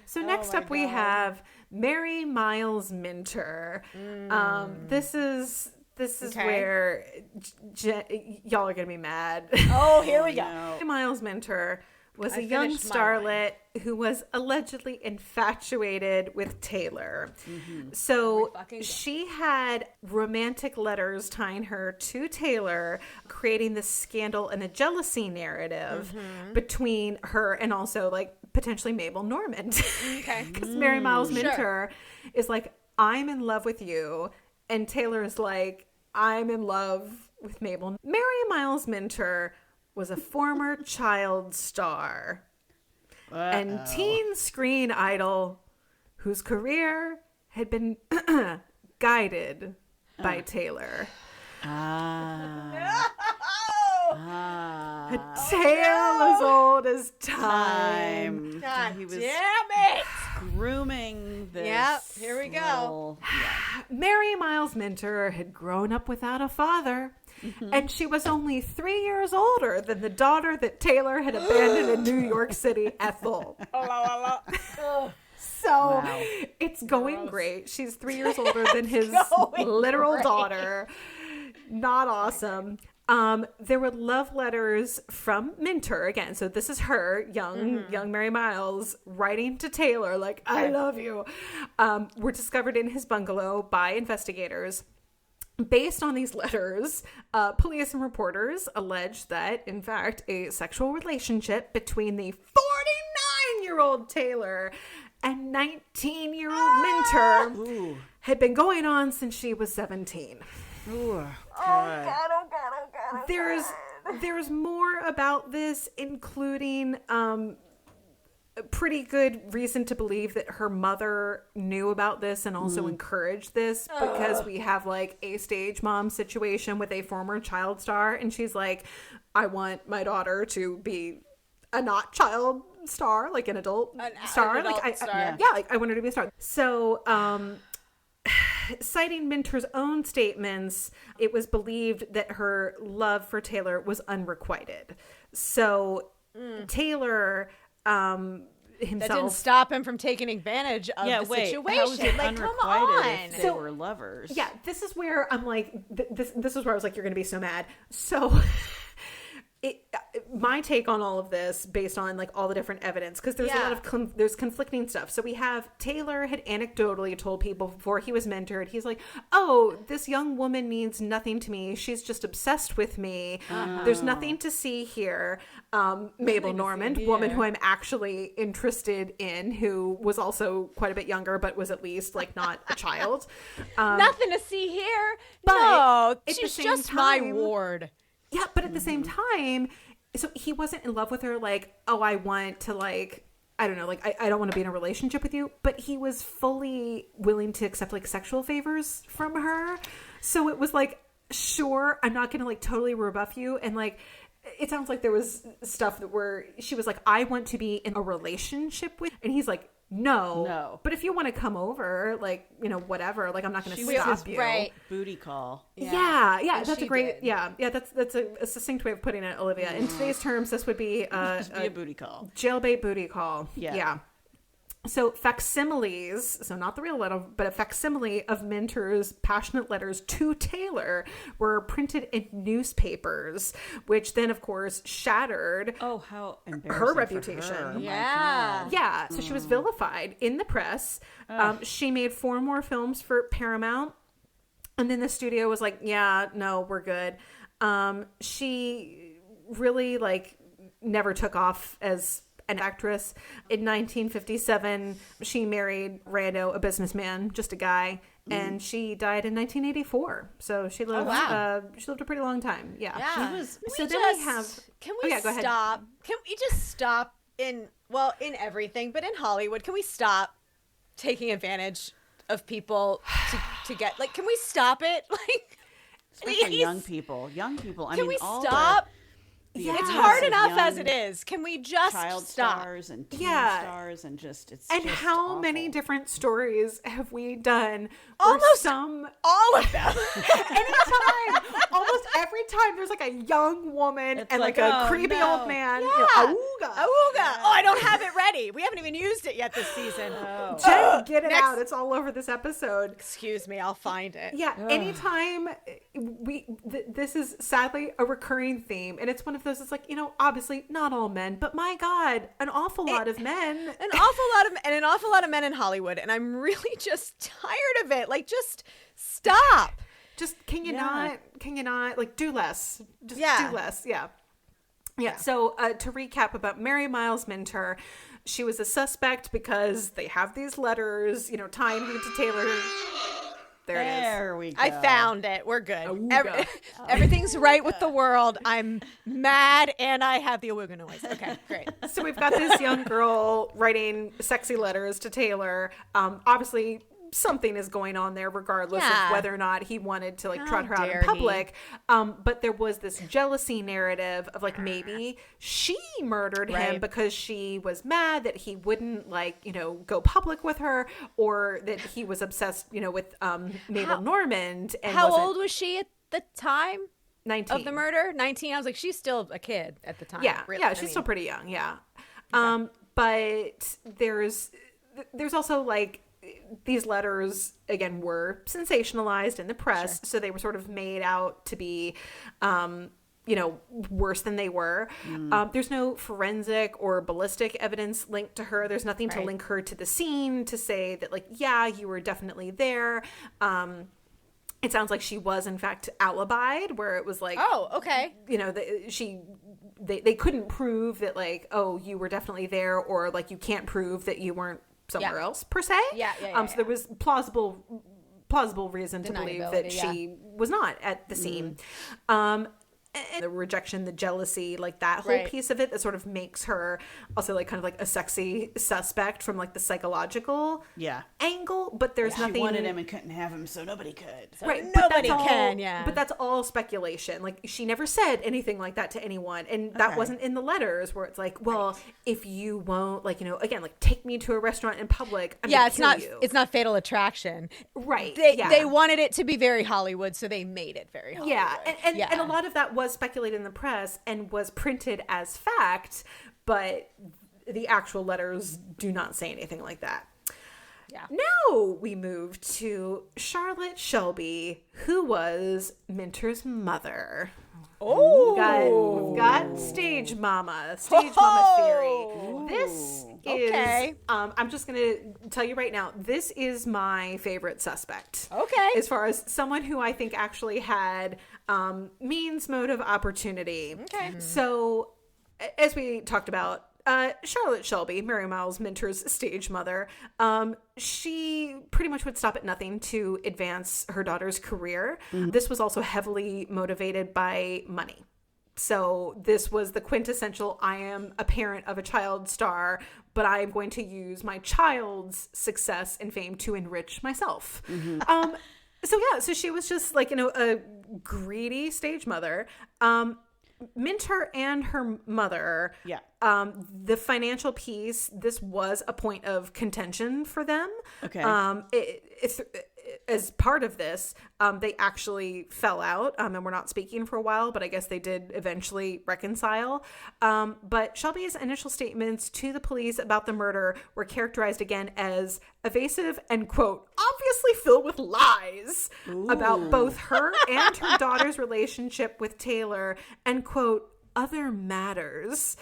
So next up we have Mary Miles Minter. This is where y'all are gonna be mad. Oh, here we go. Mary Miles Minter was a young starlet who was allegedly infatuated with Taylor. So she had romantic letters tying her to Taylor, creating this scandal and a jealousy narrative between her and also like potentially Mabel Normand. Okay. Because Mary Miles Minter is like, I'm in love with you. And Taylor is like, I'm in love with Mabel. Mary Miles Minter was a former child star and teen screen idol whose career had been guided by Taylor. A tale as old as time. God he was damn it! grooming this. Yep, here we go. Mary Miles Minter had grown up without a father. And she was only 3 years older than the daughter that Taylor had abandoned in New York City, Ethel. So it's going great. She's 3 years older than his literal daughter. Not awesome. There were love letters from Minter again. So this is her, young Mary Miles, writing to Taylor like, I love you. Were discovered in his bungalow by investigators. Based on these letters, police and reporters allege that, in fact, a sexual relationship between the 49-year-old Taylor and 19-year-old Minter had been going on since she was 17. Ooh, God. There's more about this, including pretty good reason to believe that her mother knew about this and also encouraged this because we have like a stage mom situation with a former child star, and she's like, I want my daughter to be a not child star, like an adult star. I want her to be a star. So citing Minter's own statements, it was believed that her love for Taylor was unrequited. So Taylor himself, that didn't stop him from taking advantage of the situation. How is it like, unrequited come on. if they were lovers? Yeah, this is where I'm like, this is where I was like, you're going to be so mad. So my take on all of this, based on like all the different evidence, because there's a lot of there's conflicting stuff. So we have Taylor had anecdotally told people before he was mentored, he's like, oh, this young woman means nothing to me, she's just obsessed with me, there's nothing to see here. Mabel Normand, woman who I'm actually interested in, who was also quite a bit younger but was at least like not a child. Nothing to see here. But no, at she's the same just my ward. Yeah, but at the same time, so he wasn't in love with her like, oh, I want to like, I don't know, like, I don't want to be in a relationship with you. But he was fully willing to accept like sexual favors from her. So it was like, sure, I'm not going to like totally rebuff you. And like, it sounds like there was stuff that where she was like, I want to be in a relationship with, and he's like, No. But if you want to come over, like, you know, whatever, like, I'm not going to stop you. Right. Booty call. Yeah. That's a great, did. That's a succinct way of putting it, Olivia. In today's terms, this would be a booty call. Jailbait booty call. Yeah. So facsimiles, so not the real letter, but a facsimile of Minter's passionate letters to Taylor were printed in newspapers, which then, of course, shattered how embarrassing her reputation. For her. Oh Yeah. So she was vilified in the press. She made 4 more films for Paramount. And then the studio was like, yeah, no, we're good. She really, like, never took off as an actress. In 1957, she married Rando, a businessman, just a guy, and she died in 1984. So she lived. She lived a pretty long time. Yeah. Yeah. Can we go ahead. Stop? Can we just stop in everything, but in Hollywood, can we stop taking advantage of people to get, like, can we stop it? Like, especially young people. Can we stop? It's hard enough as it is. Can we just child stop? Stars and teen stars and just how awful. many different stories have we done? Almost all of them. Almost every time there's like a young woman and like a creepy old man. Yeah. You know, Awooga. Yeah. Oh, I don't have it ready. We haven't even used it yet this season. Jen, get it out. It's all over this episode. Excuse me. I'll find it. Yeah. Anytime this is sadly a recurring theme, and it's one of those. It's like, you know, obviously not all men, but my God, an awful lot of men. An awful lot of men in Hollywood, and I'm really just tired of it. Like, just stop. Just can you not like do less? Just do less. Yeah. So to recap about Mary Miles Minter, she was a suspect because they have these letters, you know, tying her to Taylor. There we go. I found it. We're good. Everything's right with the world. I'm mad and I have the awooga noise. Okay, great. So we've got this young girl writing sexy letters to Taylor. Obviously, something is going on there regardless of whether or not he wanted to like trot her out in public. But there was this jealousy narrative of like maybe she murdered him because she was mad that he wouldn't like, you know, go public with her, or that he was obsessed, you know, with Mabel Normand. And how old was she at the time? 19. Of the murder? 19. I was like, she's still a kid at the time. Yeah. Really. Yeah, she's still pretty young. Yeah. But there's also like, these letters, again, were sensationalized in the press, so they were sort of made out to be, you know, worse than they were. There's no forensic or ballistic evidence linked to her. There's nothing to link her to the scene to say that, like, yeah, you were definitely there. It sounds like she was, in fact, alibied, where it was like, oh, okay, you know, they couldn't prove that, like, oh, you were definitely there, or like you can't prove that you weren't somewhere else per se. So there was plausible reason to believe that she was not at the scene. And the rejection, the jealousy, like that whole piece of it that sort of makes her also like kind of like a sexy suspect from like the psychological angle. But there's nothing. She wanted him and couldn't have him, so nobody could. So nobody can. But that's all speculation. Like she never said anything like that to anyone, and that wasn't in the letters where it's like, well, if you won't, like, you know, again, like take me to a restaurant in public. I'm gonna kill you. It's not Fatal Attraction, right? They wanted it to be very Hollywood, so they made it very Hollywood. And a lot of that was speculated in the press and was printed as fact, but the actual letters do not say anything like that. Yeah. Now we move to Charlotte Shelby, who was Minter's mother. Oh, we've got stage mama theory. This is, I'm just going to tell you right now, this is my favorite suspect. Okay. As far as someone who I think actually had means, motive, opportunity. Okay. So, as we talked about, Charlotte Shelby, Mary Miles Minter's stage mother, she pretty much would stop at nothing to advance her daughter's career. This was also heavily motivated by money. So this was the quintessential, I am a parent of a child star, but I'm going to use my child's success and fame to enrich myself. So she was just like, you know, a greedy stage mother. Minter and her mother, the financial piece, this was a point of contention for them. Okay. As part of this, they actually fell out and were not speaking for a while, but I guess they did eventually reconcile. But Shelby's initial statements to the police about the murder were characterized again as evasive and, quote, obviously filled with lies about both her and her daughter's relationship with Taylor and, quote, other matters.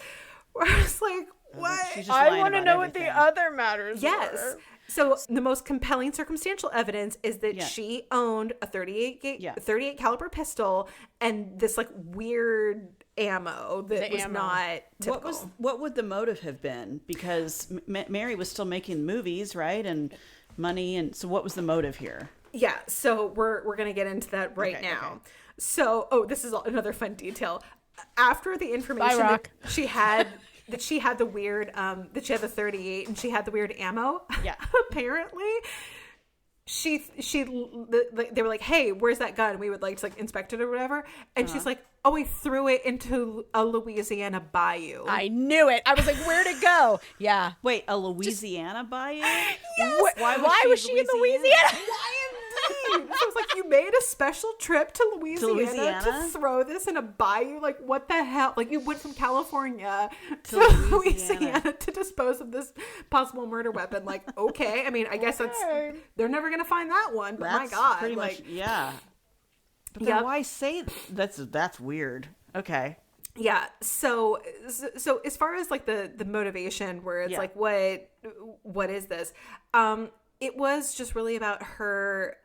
Where I was like, what? I want to know what the other matters were. So the most compelling circumstantial evidence is that she owned a 38 caliber pistol and this like weird ammo that was not typical. What would the motive have been? Because Mary was still making movies, right? And money. And so what was the motive here? Yeah. So we're going to get into that right now. Okay. So, this is another fun detail. After the information that she had... that she had the weird, that she had the 38 and she had the weird ammo. Yeah. Apparently, they were like, hey, where's that gun? We would like to like inspect it or whatever. And she's like, oh, we threw it into a Louisiana bayou. I knew it. I was like, where'd it go? Yeah. Wait, a Louisiana bayou? Yes. Why was she in Louisiana? Why indeed? So it's like you made a special trip to Louisiana to throw this in a bayou. Like, what the hell? Like, you went from California to Louisiana to dispose of this possible murder weapon. Like, okay. I mean, I guess they're never going to find that one, but my God. Pretty much, yeah. But then why say that's weird. Okay. Yeah. So as far as like the motivation where it's like, what is this? It was just really about her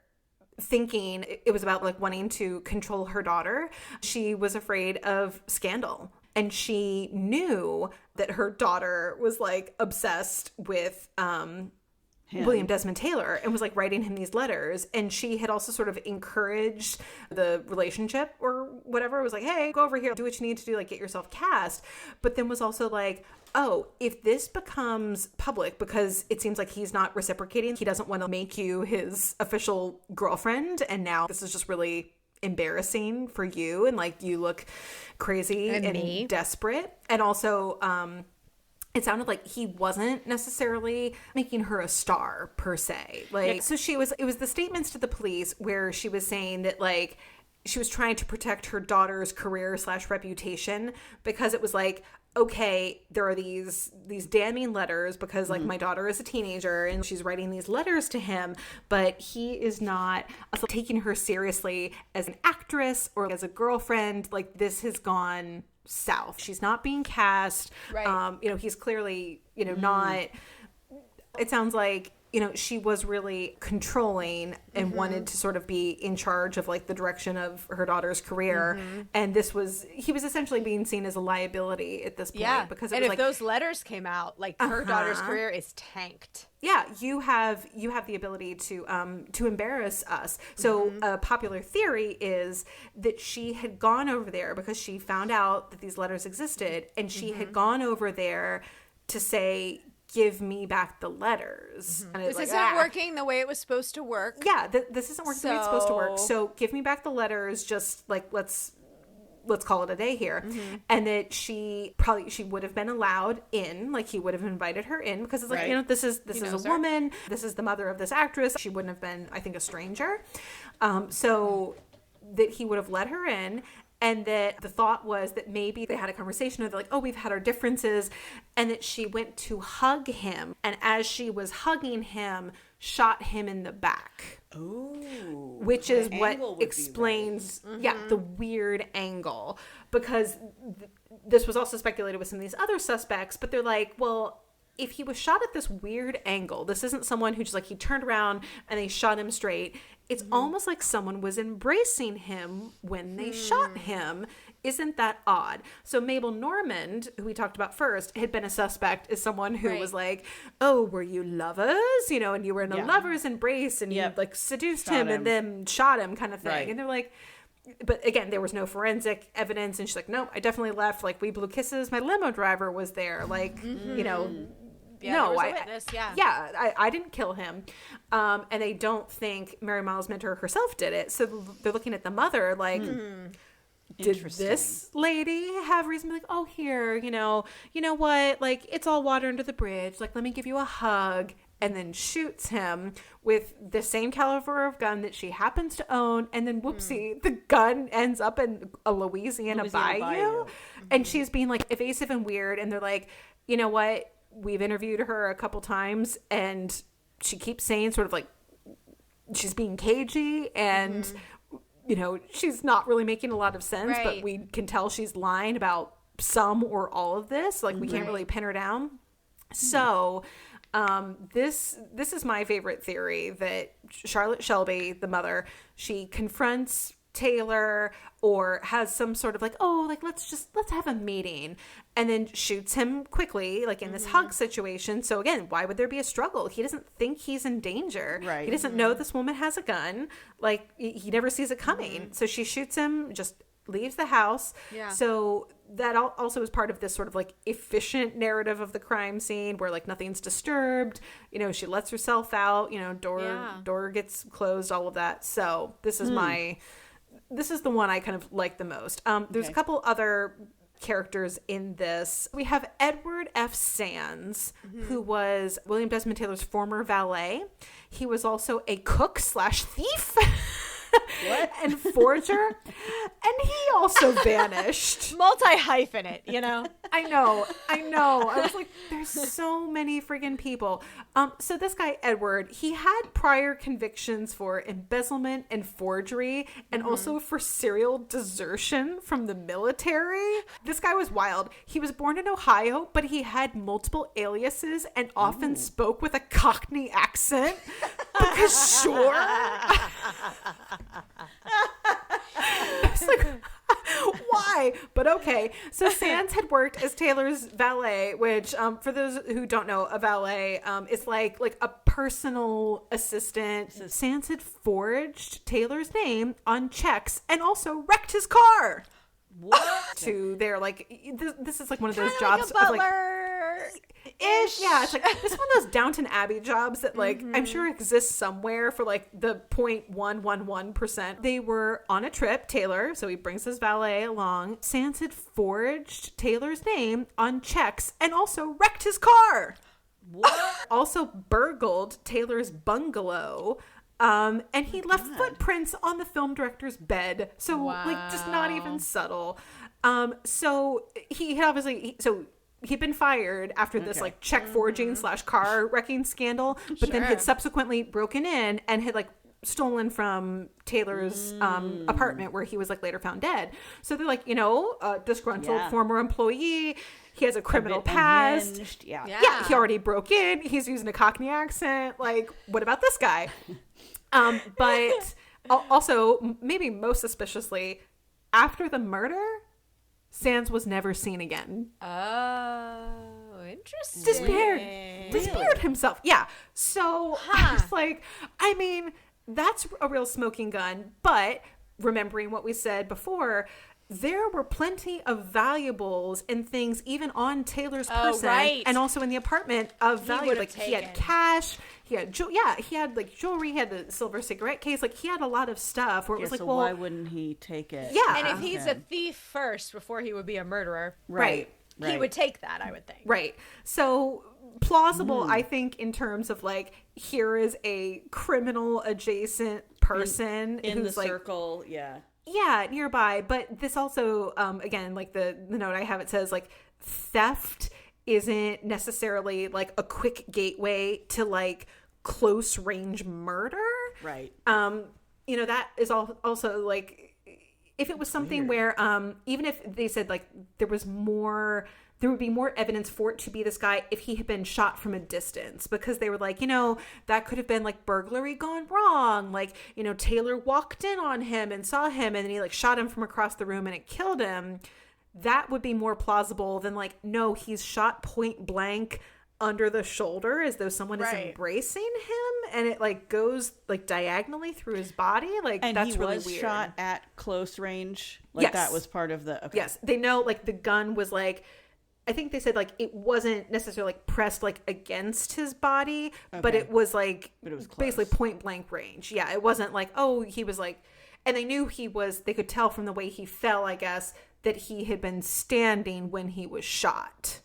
thinking. It was about like wanting to control her daughter. She was afraid of scandal. And she knew that her daughter was like obsessed with William Desmond Taylor and was like writing him these letters. And she had also sort of encouraged the relationship or whatever. It was like, hey, go over here, do what you need to do, like get yourself cast. But then was also like, oh, if this becomes public, because it seems like he's not reciprocating, he doesn't want to make you his official girlfriend. And now this is just really embarrassing for you. And like you look crazy and desperate. And also, it sounded like he wasn't necessarily making her a star per se. Like, so it was the statements to the police where she was saying that like she was trying to protect her daughter's career / reputation, because it was like, okay, there are these damning letters because like my daughter is a teenager and she's writing these letters to him, but he is not taking her seriously as an actress or as a girlfriend. Like, this has gone south. She's not being cast. Right. He's clearly, not. It sounds like, she was really controlling and wanted to sort of be in charge of like the direction of her daughter's career. And he was essentially being seen as a liability at this point. Yeah. Because it was if those letters came out, like her daughter's career is tanked. Yeah, you have the ability to embarrass us. So a popular theory is that she had gone over there because she found out that these letters existed, and she had gone over there to say, give me back the letters. And this isn't working the way it was supposed to work. Yeah, this isn't working the way it's supposed to work. So give me back the letters. Just like let's call it a day here. And that she would have been allowed in, like he would have invited her in, because it's like, this is a woman. This is the mother of this actress. She wouldn't have been, I think, a stranger. So that he would have let her in. And that the thought was that maybe they had a conversation of like, oh, we've had our differences. And that she went to hug him. And as she was hugging him, shot him in the back. Ooh. Which is what explains, the weird angle. Because this was also speculated with some of these other suspects. But they're like, well, if he was shot at this weird angle, this isn't someone who just like he turned around and they shot him straight. It's almost like someone was embracing him when they shot him. Isn't that odd? So Mabel Normand, who we talked about first, had been a suspect as someone who was like, oh, were you lovers? And you were in a lover's embrace and you like seduced him and then shot him kind of thing. Right. And they're like, but again, there was no forensic evidence. And she's like, no, I definitely left. Like, we blew kisses. My limo driver was there. Like, Yeah, no, I didn't kill him. And they don't think Mary Miles Minter herself did it. So they're looking at the mother like, did this lady have reason to be like, oh, here, you know what? Like, it's all water under the bridge. Like, let me give you a hug. And then shoots him with the same caliber of gun that she happens to own. And then, whoopsie, the gun ends up in a Louisiana bayou. And she's being, like, evasive and weird. And they're like, you know what? We've interviewed her a couple times. And she keeps saying sort of like she's being cagey. And, you know, she's not really making a lot of sense. Right. But we can tell she's lying about some or all of this. Like, we can't really pin her down. So... this is my favorite theory, that Charlotte Shelby, the mother, she confronts Taylor or has some sort of like, oh, like, let's have a meeting, and then shoots him quickly, like in this hug situation. So again, why would there be a struggle? He doesn't think he's in danger. Right. He doesn't know this woman has a gun. Like, he never sees it coming. So she shoots him, just leaves the house. Yeah. So that also is part of this sort of like efficient narrative of the crime scene where like nothing's disturbed. You know, she lets herself out, you know, door gets closed, all of that. So this is this is the one I kind of like the most. There's a couple other characters in this. We have Edward F. Sands, who was William Desmond Taylor's former valet. He was also a cook / thief. And forger, and he also vanished. Multi-hyphenate, you know. I know. I was like, there's so many friggin' people. So this guy Edward, he had prior convictions for embezzlement and forgery, and also for serial desertion from the military. This guy was wild. He was born in Ohio, but he had multiple aliases and often spoke with a Cockney accent. Because sure. It's like, why? But okay. So Sands had worked as Taylor's valet, which for those who don't know, a valet is like a personal assistant. Sands had forged Taylor's name on checks and also wrecked his car. What? To their like this is like one of those jobs like a butler. of like ish. Yeah, it's like this is one of those Downton Abbey jobs that like I'm sure exists somewhere for like the 0.111%. They were on a trip, Taylor, so he brings his valet along. Sands had forged Taylor's name on checks and also wrecked his car. What? Also burgled Taylor's bungalow. And he left footprints on the film director's bed. So like just not even subtle. So he had obviously he'd been fired after this like check forging / car wrecking scandal, but then had subsequently broken in and had like stolen from Taylor's apartment where he was like later found dead. So they're like, you know, disgruntled former employee. He has a criminal past. Unhinged. Yeah, he already broke in. He's using a Cockney accent. Like, what about this guy? But also, maybe most suspiciously, after the murder, Sands was never seen again. Oh, interesting. Disappeared himself. Yeah. So I was like, I mean, that's a real smoking gun. But remembering what we said before, there were plenty of valuables and things even on Taylor's person and also in the apartment of value. Like he had cash, he had he had like jewelry, he had the silver cigarette case, like he had a lot of stuff where it was like, so well, why wouldn't he take it? Yeah. And if he's a thief first before he would be a murderer, right. He would take that, I would think. Right. So plausible, I think, in terms of like, here is a criminal adjacent person in who's the like, circle, yeah, nearby. But this also, again, like the note I have, it says like theft isn't necessarily like a quick gateway to like close range murder. Right. You know, that is also like, if it was something where even if they said like there would be more evidence for it to be this guy if he had been shot from a distance, because they were like, you know, that could have been like burglary gone wrong. Like, you know, Taylor walked in on him and saw him and then he like shot him from across the room and it killed him. That would be more plausible than like, no, he's shot point blank under the shoulder as though someone is embracing him and it like goes like diagonally through his body. Like, and that's really weird. Shot at close range. Like that was part of the, Yes. They know like the gun was like, I think they said like it wasn't necessarily like pressed like against his body, but it was like, but it was close. Basically point blank range. Yeah, it wasn't like, oh, he was like, And they knew they could tell from the way he fell, I guess, that he had been standing when he was shot.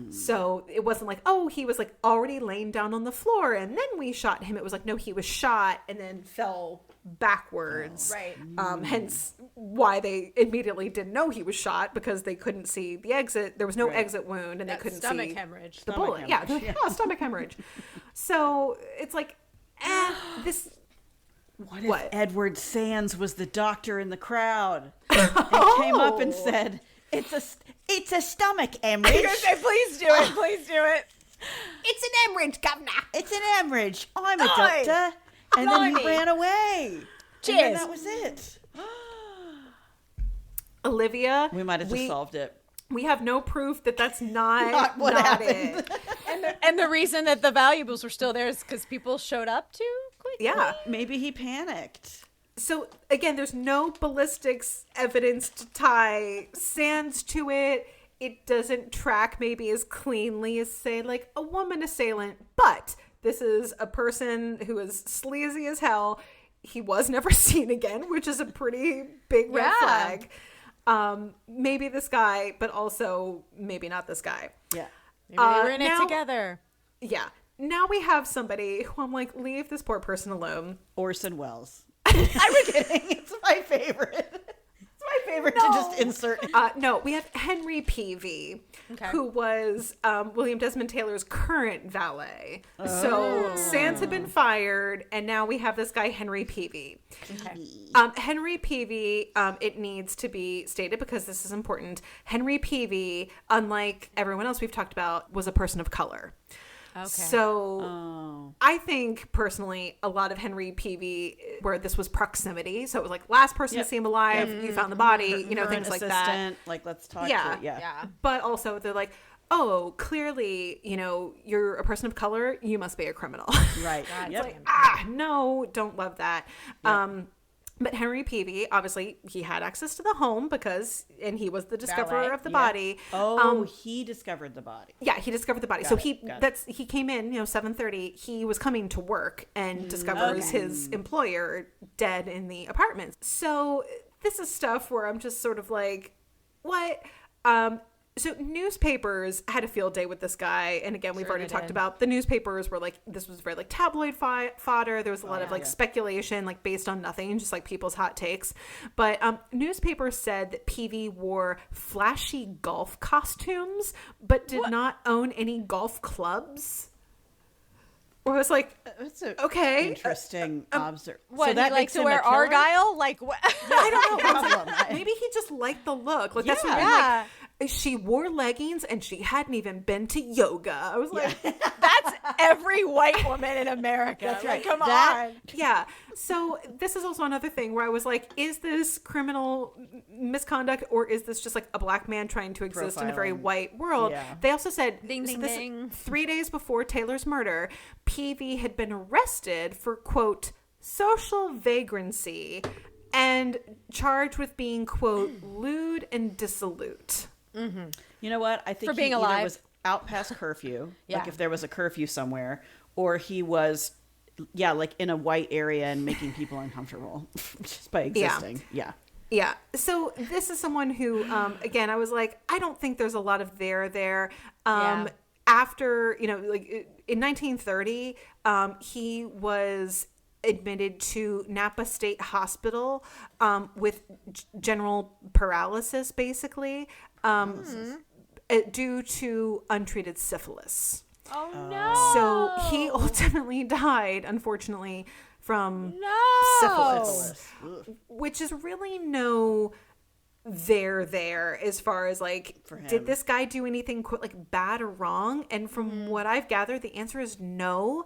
So it wasn't like, oh, he was like already laying down on the floor and then we shot him. It was like, no, he was shot and then fell backwards. Right. Hence why they immediately didn't know he was shot, because they couldn't see the exit. There was no exit wound and they couldn't stomach see hemorrhage. the bullet. Yeah, stomach hemorrhage. So it's like, this. What if Edward Sands was the doctor in the crowd and came up and said, it's a stomach hemorrhage. You're gonna say, please do it. Please do it. It's an hemorrhage, governor. It's an hemorrhage. I'm a doctor. And then he ran away. Cheers. And then that was it. Olivia. We might have just solved it. We have no proof that that's not what happened. it. And the reason that the valuables were still there is because people showed up too quickly. Yeah. Maybe he panicked. So again, there's no ballistics evidence to tie Sands to it. It doesn't track maybe as cleanly as, say, like a woman assailant. But this is a person who is sleazy as hell. He was never seen again, which is a pretty big red flag. Maybe this guy, but also maybe not this guy. Yeah. Maybe they were in it together. Yeah. Now we have somebody who I'm like, leave this poor person alone. Orson Welles. I'm kidding. It's my favorite. It's my favorite to just insert. No, we have Henry Peavy, who was William Desmond Taylor's current valet. So Sands had been fired, and now we have this guy, Henry Peavy. Henry Peavy, it needs to be stated because this is important. Henry Peavy, unlike everyone else we've talked about, was a person of color. Okay. So I think personally a lot of Henry Peavy, where this was proximity. So it was like last person to see him alive, you found the body, things like that. Like, let's talk to it. Yeah. But also they're like, oh, clearly, you're a person of color. You must be a criminal. Right. It's like, no, don't love that. Yep. But Henry Peavy, obviously, he had access to the home and he was the discoverer of the body. Oh, he discovered the body. Yeah, he discovered the body. He came in, 7:30. He was coming to work and discovers his employer dead in the apartment. So this is stuff where I'm just sort of like, what? So newspapers had a field day with this guy. And again, we've already talked about the newspapers were like, this was very like tabloid fodder. There was a lot of speculation, like based on nothing, just like people's hot takes. But newspapers said that Peavy wore flashy golf costumes, but did not own any golf clubs. Or I was like, that's a interesting observation. What, so that he likes to wear Argyle? Like, what? I don't know. Maybe he just liked the look. Like, that's what I'm like. She wore leggings and she hadn't even been to yoga. I was like, that's every white woman in America. That's right. Like, come on. Yeah. So this is also another thing where I was like, is this criminal misconduct or is this just like a black man trying to exist in a very white world? Yeah. They also said ding. 3 days before Taylor's murder, Peavy had been arrested for, quote, social vagrancy and charged with being, quote, lewd and dissolute. Mm-hmm. You know what? I think for being alive, was out past curfew, like if there was a curfew somewhere, or he was, like in a white area and making people uncomfortable just by existing. Yeah. So this is someone who, again, I was like, I don't think there's a lot of there. After, like in 1930, he was admitted to Napa State Hospital with general paralysis, basically, due to untreated syphilis. Oh, no. So he ultimately died, unfortunately, from syphilis, which is really no there as far as like, did this guy do anything like bad or wrong? And from what I've gathered, the answer is no.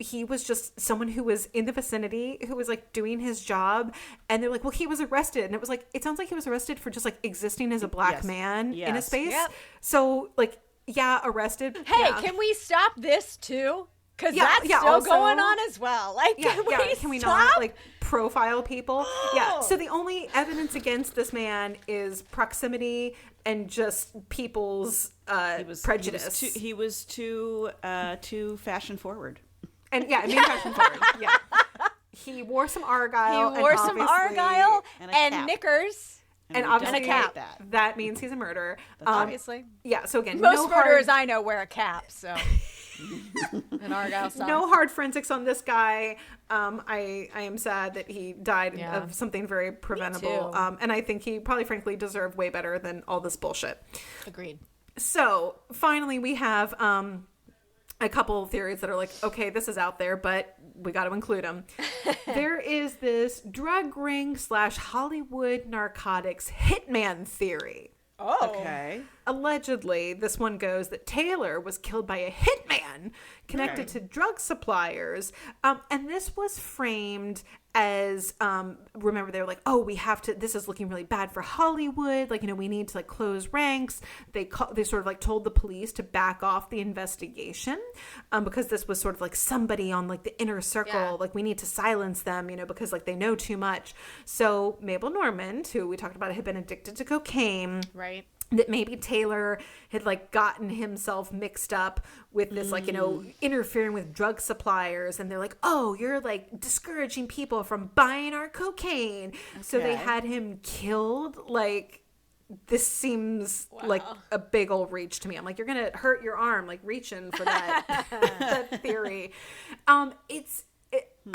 He was just someone who was in the vicinity, who was like doing his job, and they're like, well, he was arrested. And it was like, it sounds like he was arrested for just like existing as a black man in a space. Yep. So like, arrested. Hey, can we stop this too? Because that's still also going on as well. Like, can we not like profile people? So the only evidence against this man is proximity and just people's prejudice. He was too fashion forward. And fashion forward. He wore some Argyle. He wore some Argyle and and a cap. knickers. And we obviously don't like that means he's a murderer. Obviously. Yeah, so again, Most no murderers hard, I know wear a cap, so. An Argyle socks. no hard forensics on this guy. I am sad that he died Yeah. of something very preventable. too. And I think he probably frankly deserved way better than all this bullshit. Agreed. So finally we have a couple of theories that are like, okay, this is out there, but we got to include them. There is this drug ring / Hollywood narcotics hitman theory. Oh. Okay. Allegedly, this one goes that Taylor was killed by a hitman connected to drug suppliers. And this was framed as, remember, they were like, oh, we have to, this is looking really bad for Hollywood. Like, we need to like close ranks. They sort of like told the police to back off the investigation because this was sort of like somebody on like the inner circle. Yeah. Like we need to silence them, because like they know too much. So Mabel Normand, who we talked about, had been addicted to cocaine. Right. That maybe Taylor had like gotten himself mixed up with this, like, interfering with drug suppliers. And they're like, oh, you're like discouraging people from buying our cocaine. So they had him killed. Like, this seems like a big old reach to me. I'm like, you're going to hurt your arm, like reaching for that, that theory. I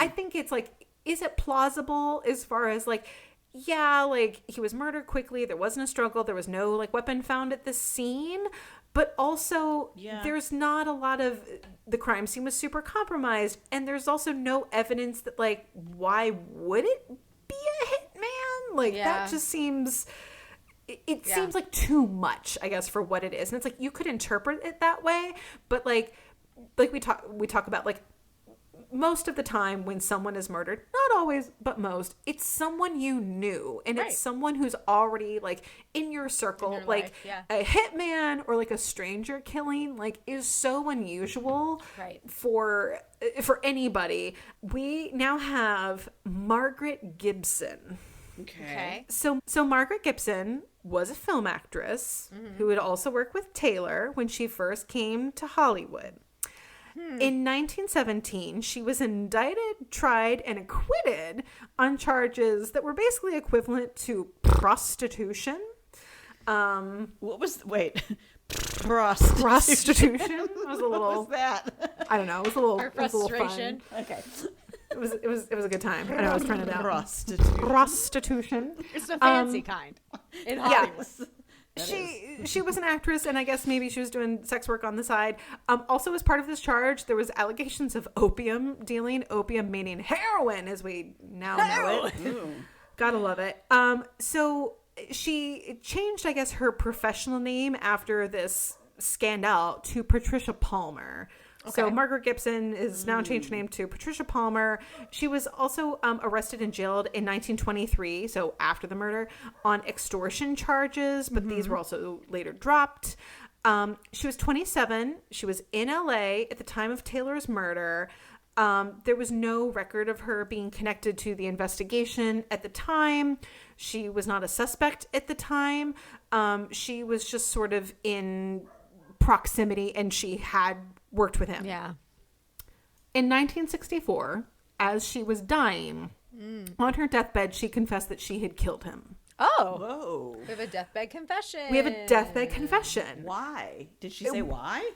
think it's like, is it plausible as far as like, yeah, like he was murdered quickly. There wasn't a struggle. There was no like weapon found at the scene. But also, there's not a lot of, the crime scene was super compromised. And there's also no evidence that like, why would it be a hitman? Like that just seems, it seems like too much, I guess, for what it is. And it's like, you could interpret it that way. But like we talk about like, most of the time when someone is murdered, not always, but most, it's someone you knew. And it's someone who's already like in your circle. In your like life, yeah. a hitman or like a stranger killing like is so unusual for anybody. We now have Margaret Gibson. Okay. So Margaret Gibson was a film actress who would also work with Taylor when she first came to Hollywood. In 1917, she was indicted, tried, and acquitted on charges that were basically equivalent to prostitution. Prostitution was a little. What was that? I don't know. It was a little. Or it was a little frustration. fun. Okay. It was a good time. I know I was trying it out. Prostitution. It's the fancy kind. In Hollywood. She was an actress, and I guess maybe she was doing sex work on the side. Also, as part of this charge, there was allegations of opium dealing, opium meaning heroin, as we now know it. Gotta love it. So she changed, I guess, her professional name after this ScaDAL to Patricia Palmer. Okay. So Margaret Gibson is now changed her name to Patricia Palmer. She was also arrested and jailed in 1923, so after the murder, on extortion charges, but these were also later dropped. She was 27. She was in LA at the time of Taylor's murder. There was no record of her being connected to the investigation at the time. She was not a suspect at the time. She was just sort of in proximity, and she had worked with him. Yeah. In 1964, as she was dying, on her deathbed, she confessed that she had killed him. Oh. Whoa. We have a deathbed confession. We have a deathbed confession. Why? Did she say why?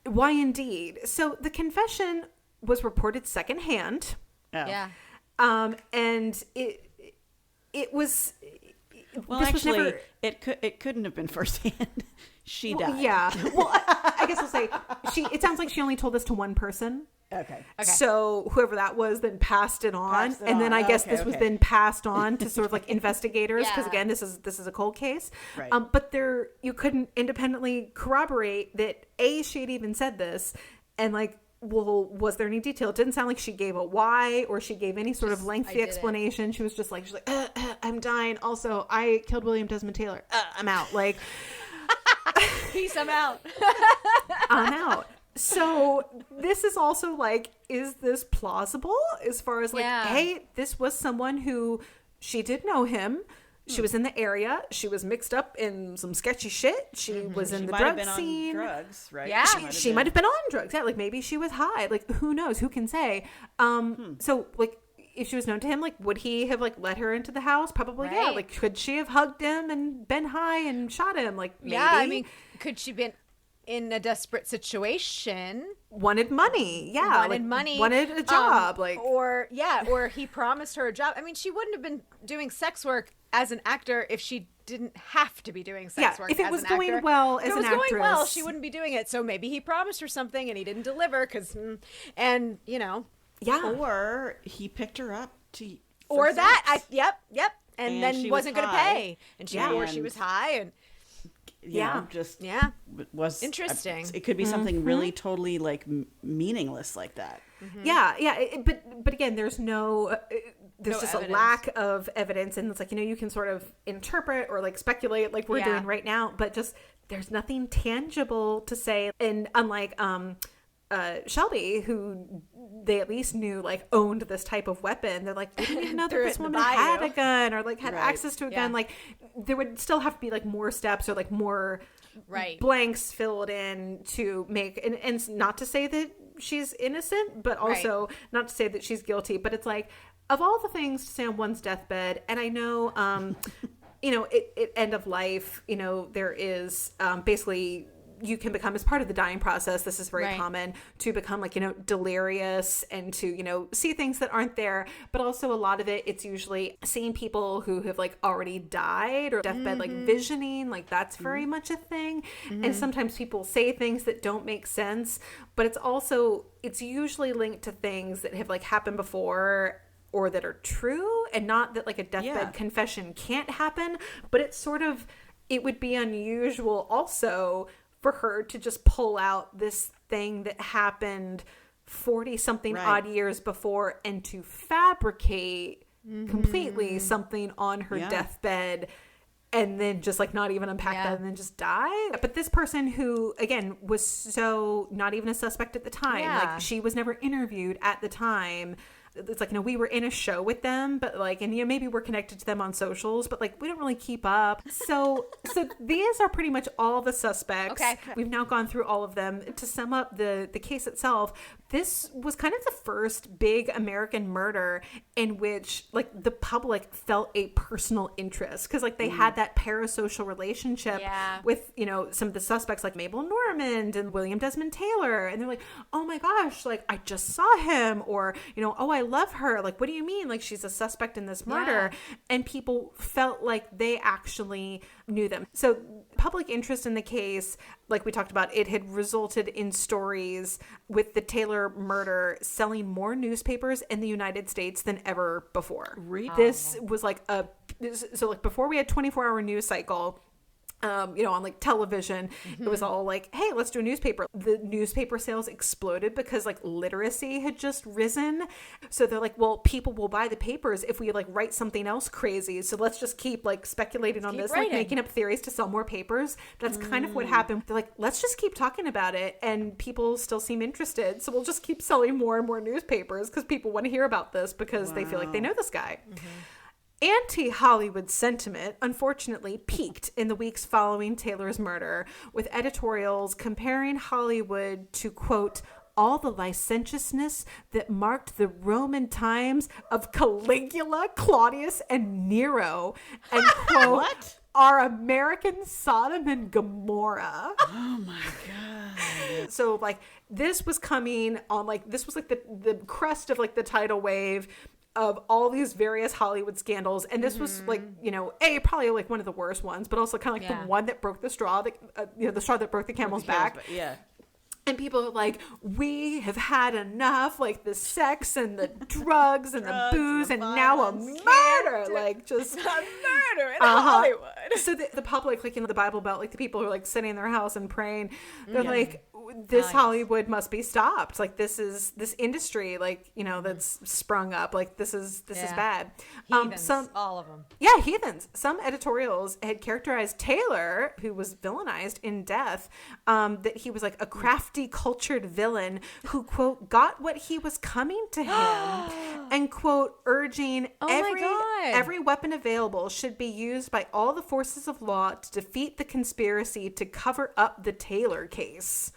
Why indeed? So the confession was reported secondhand. Oh. Yeah. And it was... Well, this actually, was never... it couldn't have been firsthand. She died. Yeah. Well, I guess I'll say it sounds like she only told this to one person. Okay. So whoever that was then passed it on. And then I guess this was then passed on to sort of like investigators. Because again, this is a cold case. Right. But you couldn't independently corroborate that she had even said this. And like, well, was there any detail? It didn't sound like she gave a why or she gave any sort of lengthy explanation. She was just like, I'm dying. Also, I killed William Desmond Taylor. I'm out. Like, Peace, I'm out. I'm out. So this is also like, is this plausible as far as like, hey, this was someone who she did know him. She was in the area. She was mixed up in some sketchy shit. She was in the drug scene. On drugs, right? Yeah. She might have been on drugs. Yeah, like maybe she was high. Like who knows? Who can say? So like if she was known to him, like, would he have, like, let her into the house? Probably, yeah. Right. Like, could she have hugged him and been high and shot him? Like, maybe. Yeah, I mean, could she been in a desperate situation? Wanted money, yeah. Wanted money. Wanted a job, or he promised her a job. I mean, she wouldn't have been doing sex work as an actor if she didn't have to be doing sex work. If it as was an going actor. well If as it an was going well, actress. she wouldn't be doing it. So maybe he promised her something and he didn't deliver because, and you know, yeah. Or he picked her up to. Or for that, sex. yep, and then she wasn't was going to high. pay, and she or she was high, and Just was Interesting. It could be something really totally like meaningless like that. Yeah. But again, there's no. There's just evidence. a lack of evidence, and it's like, you know, you can sort of interpret or like speculate like we're doing right now, but just there's nothing tangible to say. And unlike Shelby, who they at least knew like owned this type of weapon, they're like, we didn't even know that this woman had a gun or like had access to a gun. Like there would still have to be like more steps or like more blanks filled in to make, and not to say that she's innocent, but also not to say that she's guilty. But it's like, of all the things to say on one's deathbed, and I know, you know, it end of life, you know, there is basically you can become, as part of the dying process, this is very common, to become like, you know, delirious and to, you know, see things that aren't there. But also a lot of it, it's usually seeing people who have like already died or deathbed, like visioning, like that's very much a thing. And sometimes people say things that don't make sense, but it's usually linked to things that have like happened before or that are true, and not that like a deathbed confession can't happen, but it's sort of, it would be unusual also for her to just pull out this thing that happened 40 something odd years before and to fabricate completely something on her deathbed and then just like not even unpack that and then just die. But this person who, again, was so not even a suspect at the time, like she was never interviewed at the time. It's like, you know, we were in a show with them, but like, and you know, maybe we're connected to them on socials, but like we don't really keep up. So these are pretty much all the suspects. Okay. We've now gone through all of them. To sum up the case itself, this was kind of the first big American murder in which like the public felt a personal interest, because like they had that parasocial relationship with, you know, some of the suspects like Mabel Normand and William Desmond Taylor, and they're like, oh my gosh, like I just saw him, or, you know, oh, I love her. Like, what do you mean? Like, she's a suspect in this murder. And people felt like they actually knew them. So public interest in the case, like we talked about, it had resulted in stories with the Taylor murder selling more newspapers in the United States than ever before. This was like so like before we had 24-hour news cycle, you know, on like television, it was all like, hey, let's do a newspaper. The newspaper sales exploded because like literacy had just risen. So they're like, well, people will buy the papers if we like write something else crazy. So let's just keep like speculating on this, like making up theories to sell more papers. That's kind of what happened. They're like, let's just keep talking about it. And people still seem interested. So we'll just keep selling more and more newspapers because people want to hear about this because they feel like they know this guy. Anti-Hollywood sentiment, unfortunately, peaked in the weeks following Taylor's murder, with editorials comparing Hollywood to, quote, all the licentiousness that marked the Roman times of Caligula, Claudius, and Nero, and, quote, our American Sodom and Gomorrah. Oh my God. So, like, this was coming on, like, this was like the crest of, like, the tidal wave of all these various Hollywood scandals. And this was like, you know, probably like one of the worst ones, but also kind of like the one that broke the straw, that, you know, the straw that broke the camel's back. And people are like, we have had enough, like the sex and the drugs and the booze and now a murder, like just a murder in Hollywood. So the public, like, you know, the Bible Belt, like the people who are like sitting in their house and praying, they're like, this Hollywood must be stopped. Like this industry, like, you know, that's sprung up. Like this is bad. Heathens, all of them. Yeah, heathens. Some editorials had characterized Taylor, who was villainized in death, that he was like a crafty, cultured villain who, quote, got what he was coming to him, and, quote, urging every weapon available should be used by all the forces of law to defeat the conspiracy to cover up the Taylor case.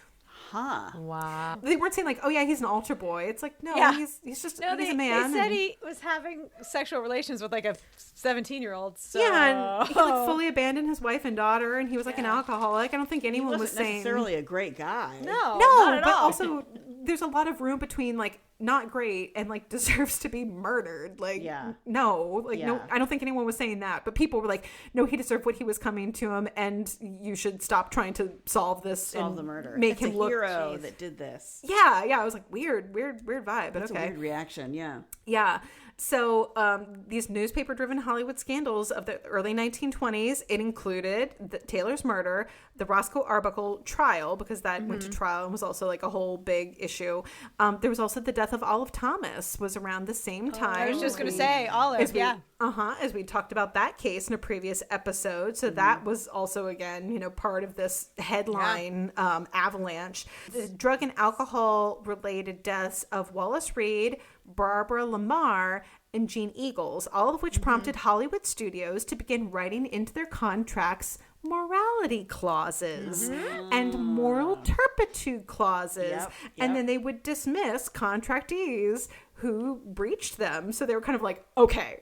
Huh. Wow. They weren't saying like, oh yeah, he's an altar boy. It's like, no, Yeah. he's just No, he's they a man. said he was having sexual relations with like a 17-year-old. So. Yeah, and he like fully abandoned his wife and daughter, and he was like an alcoholic. I don't think He anyone was wasn't saying necessarily a great guy. No, no, not at but all. also there's a lot of room between like not great and like deserves to be murdered. Like, no, like no, I don't think anyone was saying that, but people were like, no, he deserved what he was coming to him, and you should stop trying to solve the murder. Make it's him a look hero that did this. Yeah, I was like, weird vibe, but That's okay. a weird reaction. Yeah. So these newspaper-driven Hollywood scandals of the early 1920s, it included Taylor's murder, the Roscoe Arbuckle trial, because that went to trial and was also like a whole big issue. There was also the death of Olive Thomas was around the same time. I was just going to say Olive, as we talked about that case in a previous episode. So that was also, again, part of this headline avalanche. The drug and alcohol-related deaths of Wallace Reed, Barbara Lamar, and Gene Eagles, all of which prompted Hollywood studios to begin writing into their contracts morality clauses and moral turpitude clauses. And then they would dismiss contractees who breached them. So they were kind of like, okay,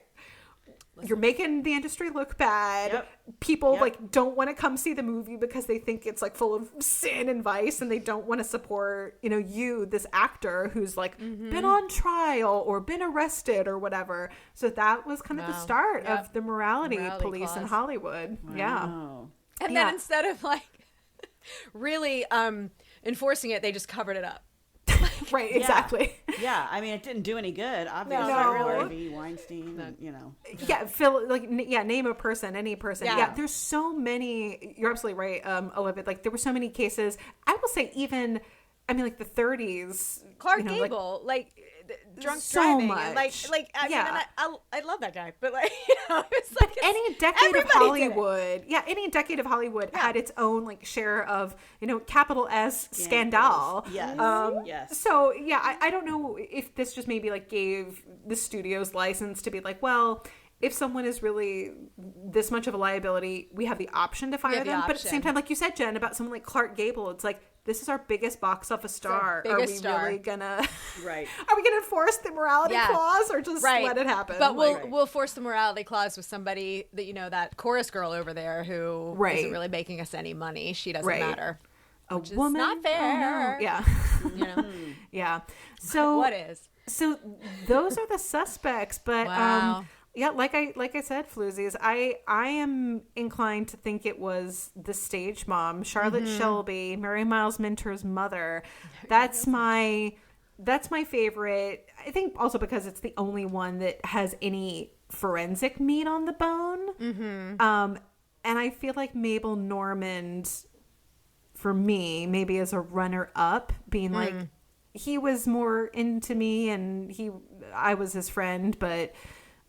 you're making the industry look bad. People like don't want to come see the movie because they think it's like full of sin and vice, and they don't want to support, you, this actor who's like been on trial or been arrested or whatever. So that was kind of the start of the morality police clause in Hollywood. Wow. Yeah. And then instead of like really enforcing it, they just covered it up. Right, exactly. Yeah, I mean, it didn't do any good, obviously. No. Harvey Weinstein, Yeah, Phil, name a person, any person. Yeah. Yeah, there's so many, you're absolutely right, Olivia. Like, there were so many cases, I will say even, the 30s. Clark Gable, drunk so driving. much. And I love that guy, but it's like any decade of Hollywood. Yeah, any decade of Hollywood had its own share of, capital S scandal. Yes. So I don't know if this just maybe gave the studios license to be like, well, if someone is really this much of a liability, we have the option to fire them. But at the same time, like you said, Jen, about someone like Clark Gable, it's like, this is our biggest box office star. Are we really gonna Are we gonna enforce the morality clause or just let it happen? But we'll force the morality clause with somebody that that chorus girl over there who isn't really making us any money. She doesn't matter. A woman, not fair. Oh, no. Yeah. Yeah. So what is? So those are the suspects, but yeah, like I said, Floozies, I am inclined to think it was the stage mom, Charlotte Shelby, Mary Miles Minter's mother. That's my favorite. I think also because it's the only one that has any forensic meat on the bone. And I feel like Mabel Normand, for me, maybe as a runner-up, being like, he was more into me and I was his friend, but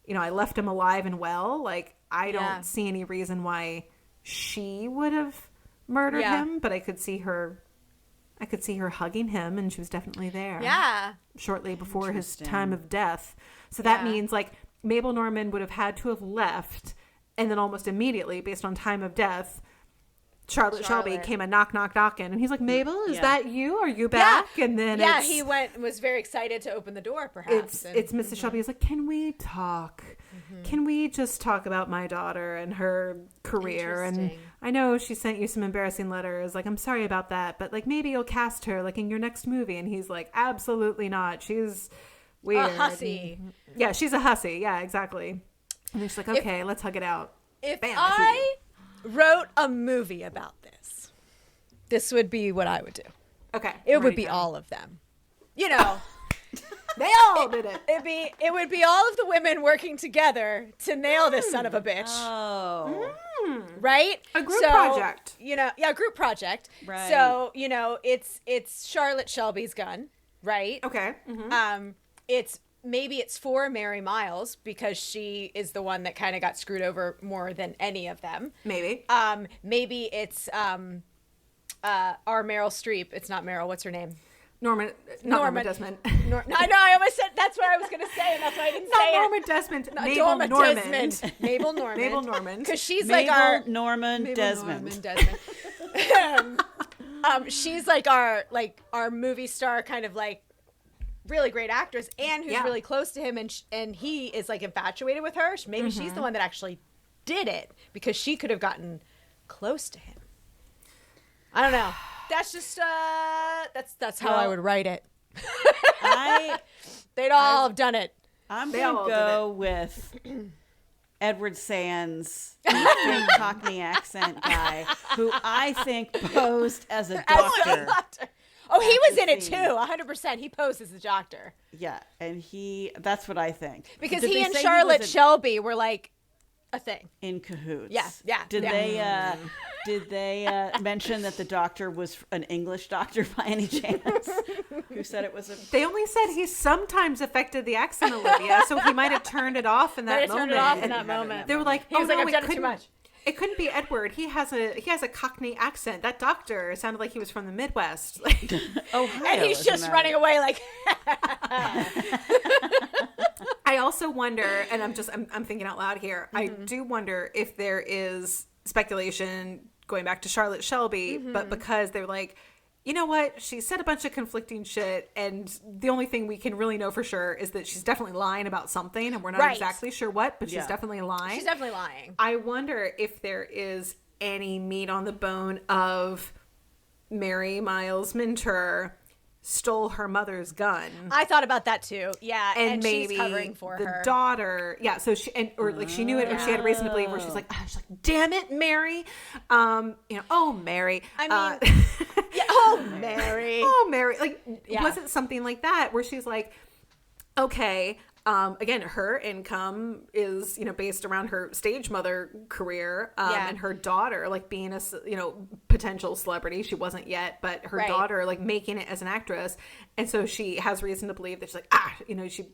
I left him alive and well. Like, I don't see any reason why she would have murdered him, but I could see her hugging him, and she was definitely there. Yeah. Shortly before his time of death. So that means Mabel Normand would have had to have left, and then almost immediately, based on time of death, Charlotte Shelby came a knocking, and he's like, Mabel, is that you? Are you back? And then he was very excited to open the door, perhaps. It's Mrs. Shelby. He's like, can we talk? Can we just talk about my daughter and her career? And I know she sent you some embarrassing letters. Like, I'm sorry about that, but maybe you'll cast her in your next movie. And he's like, absolutely not. She's weird. A hussy. Yeah, she's a hussy. Yeah, exactly. And then she's like, okay, let's hug it out. If I wrote a movie about this would be what I would do. Okay. It would be all of them. They all did it. It would be all of the women working together to nail this son of a bitch. Oh. Right? A group project. A group project. Right. So, it's Charlotte Shelby's gun, right? Okay. Maybe it's for Mary Miles because she is the one that kind of got screwed over more than any of them. Maybe. Maybe it's our Meryl Streep. It's not Meryl. What's her name? Norma Desmond. No, I almost said that's what I was going to say, and that's why I didn't say Norma it. Desmond. Norma Desmond. Mabel Normand. Mabel Normand. Because she's Mabel our Normand Mabel Desmond. Normand Desmond. she's like our movie star kind of like really great actress and who's really close to him, and he is like infatuated with her. Maybe she's the one that actually did it because she could have gotten close to him. I don't know. That's just that's how I would write it. They'd all have done it. I'm gonna go with Edward Sands, the Cockney accent guy, who I think posed as a doctor. Oh, he was in it too, 100%. He posed as the doctor. Yeah, and that's what I think. Because Did he they and say Charlotte was Shelby were like a thing. in cahoots. Yeah. Did they mention that the doctor was an English doctor by any chance? Who said it was a... They only said he sometimes affected the accent, Olivia, so he might have turned it off in that moment. Turned it off in that moment. They were like, He was like, I've done it too couldn't- much. It couldn't be Edward. He has a Cockney accent. That doctor sounded like he was from the Midwest. Ohio, And he's just running away like... I also wonder, and I'm thinking out loud here, I do wonder if there is speculation going back to Charlotte Shelby, but because they're like, you know what, she said a bunch of conflicting shit, and the only thing we can really know for sure is that she's definitely lying about something, and we're not exactly sure what, but she's definitely lying. She's definitely lying. I wonder if there is any meat on the bone of Mary Miles Minter stole her mother's gun. I thought about that too. Yeah, and maybe she's covering for the her daughter. Yeah, so she she knew it, or she had reason to believe. Where she's like, "Damn it, Mary!" Oh Mary. I mean, oh Mary. Oh Mary. Like, was it something like that where she's like, okay. Again, her income is, based around her stage mother career, and her daughter, like being a, potential celebrity. She wasn't yet, but her daughter, like making it as an actress. And so she has reason to believe that she's like,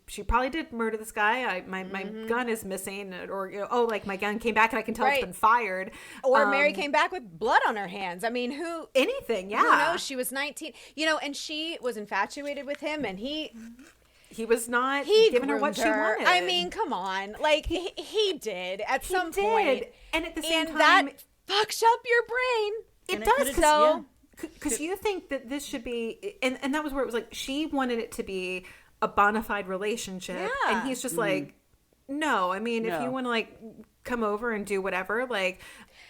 she probably did murder this guy. My gun is missing, or, like my gun came back and I can tell it's been fired. Or Mary came back with blood on her hands. I mean, anything. Yeah. Who knows? She was 19, and she was infatuated with him, and he was not giving her what she wanted. wanted. I mean, come on. Like, he did at some point. And at the same time, that fucks up your brain. It does. Because you think that this should be, and that was where it was like, she wanted it to be a bona fide relationship. Yeah. And he's just like, no. I mean, if you want to, like, come over and do whatever, like,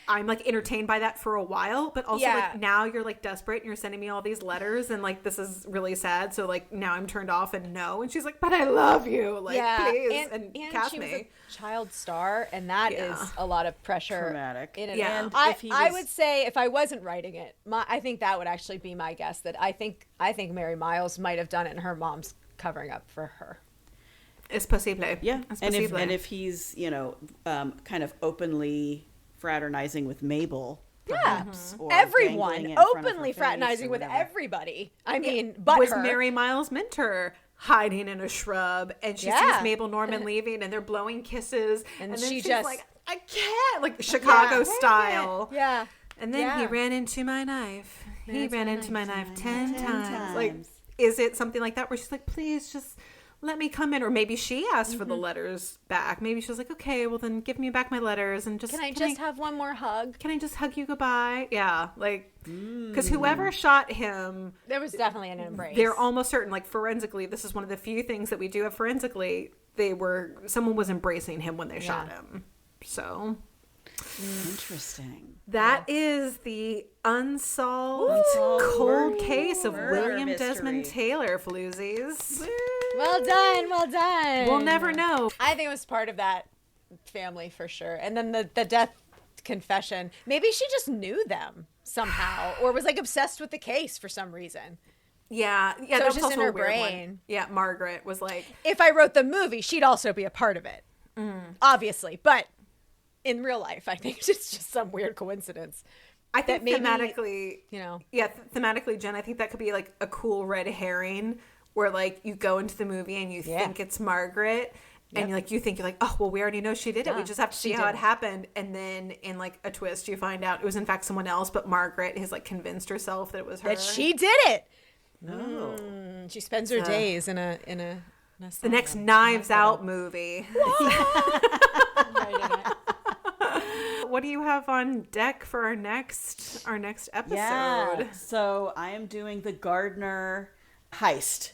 I'm like entertained by that for a while, but also like now you're like desperate and you're sending me all these letters and like this is really sad, so like now I'm turned off and no. And she's like, but I love you, like please and cast she me. was a child star, and that is a lot of pressure. Traumatic. In it. Yeah. I would say if I wasn't writing it, I think that would actually be my guess, that I think Mary Miles might have done it and her mom's covering up for her. It's possible. Yeah. It's and possible. if he's kind of openly fraternizing with Mabel, perhaps, or everyone dangling it in front of her openly face fraternizing or with whatever. everybody. I mean, but was her. Mary Miles Minter hiding in a shrub, and she sees Mabel Normand leaving, and they're blowing kisses, and then she she's just like, I can't, like Chicago style. Yeah. And then he ran into my knife. He ran into my knife 10 times. Like, is it something like that where she's like, please just let me come in? Or maybe she asked for the letters back. Maybe she was like, okay, well then give me back my letters and just... Can I just have one more hug? Can I just hug you goodbye? Yeah, like, because whoever shot him... There was definitely an embrace. They're almost certain, like forensically, this is one of the few things that we do have forensically, someone was embracing him when they shot him. So... Interesting. That is the unsolved cold case of William Desmond Taylor, Floozies. Well done, well done. We'll never know. I think it was part of that family for sure. And then the death confession. Maybe she just knew them somehow, or was like obsessed with the case for some reason. Yeah, So that it's was just also in her a weird one. brain. Yeah, Margaret was like, If I wrote the movie, she'd also be a part of it, obviously. But in real life, I think it's just some weird coincidence. I think maybe, thematically, thematically, Jen, I think that could be like a cool red herring where like you go into the movie and you think it's Margaret. And you're like, oh, well, we already know she did it. We just have to see how it happened. And then in like a twist, you find out it was in fact someone else, but Margaret has like convinced herself that it was her. That she did it. No. She spends her days in a The next Knives Out movie. what do you have on deck for our next episode? Yeah. So I am doing the Gardner heist.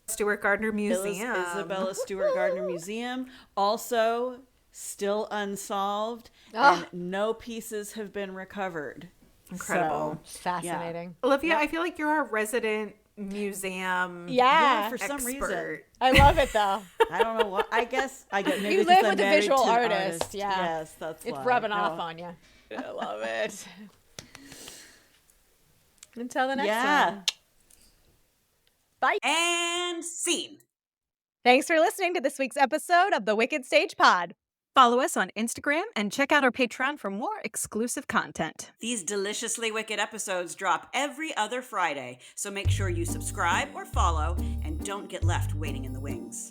Stuart Gardner Museum. Isabella Stuart Gardner Museum. Also, still unsolved, and no pieces have been recovered. Incredible. So, Fascinating. Olivia, I feel like you're our resident museum Yeah. for some reason. I love it though. I don't know what. I guess I get maybe You because live I'm with a married visual to an artist. Yeah. Yes, that's It's why. rubbing No. off on you. I love it. Until the next one. Bye. And scene. Thanks for listening to this week's episode of the Wicked Stage Pod. Follow us on Instagram and check out our Patreon for more exclusive content. These deliciously wicked episodes drop every other Friday, so make sure you subscribe or follow and don't get left waiting in the wings.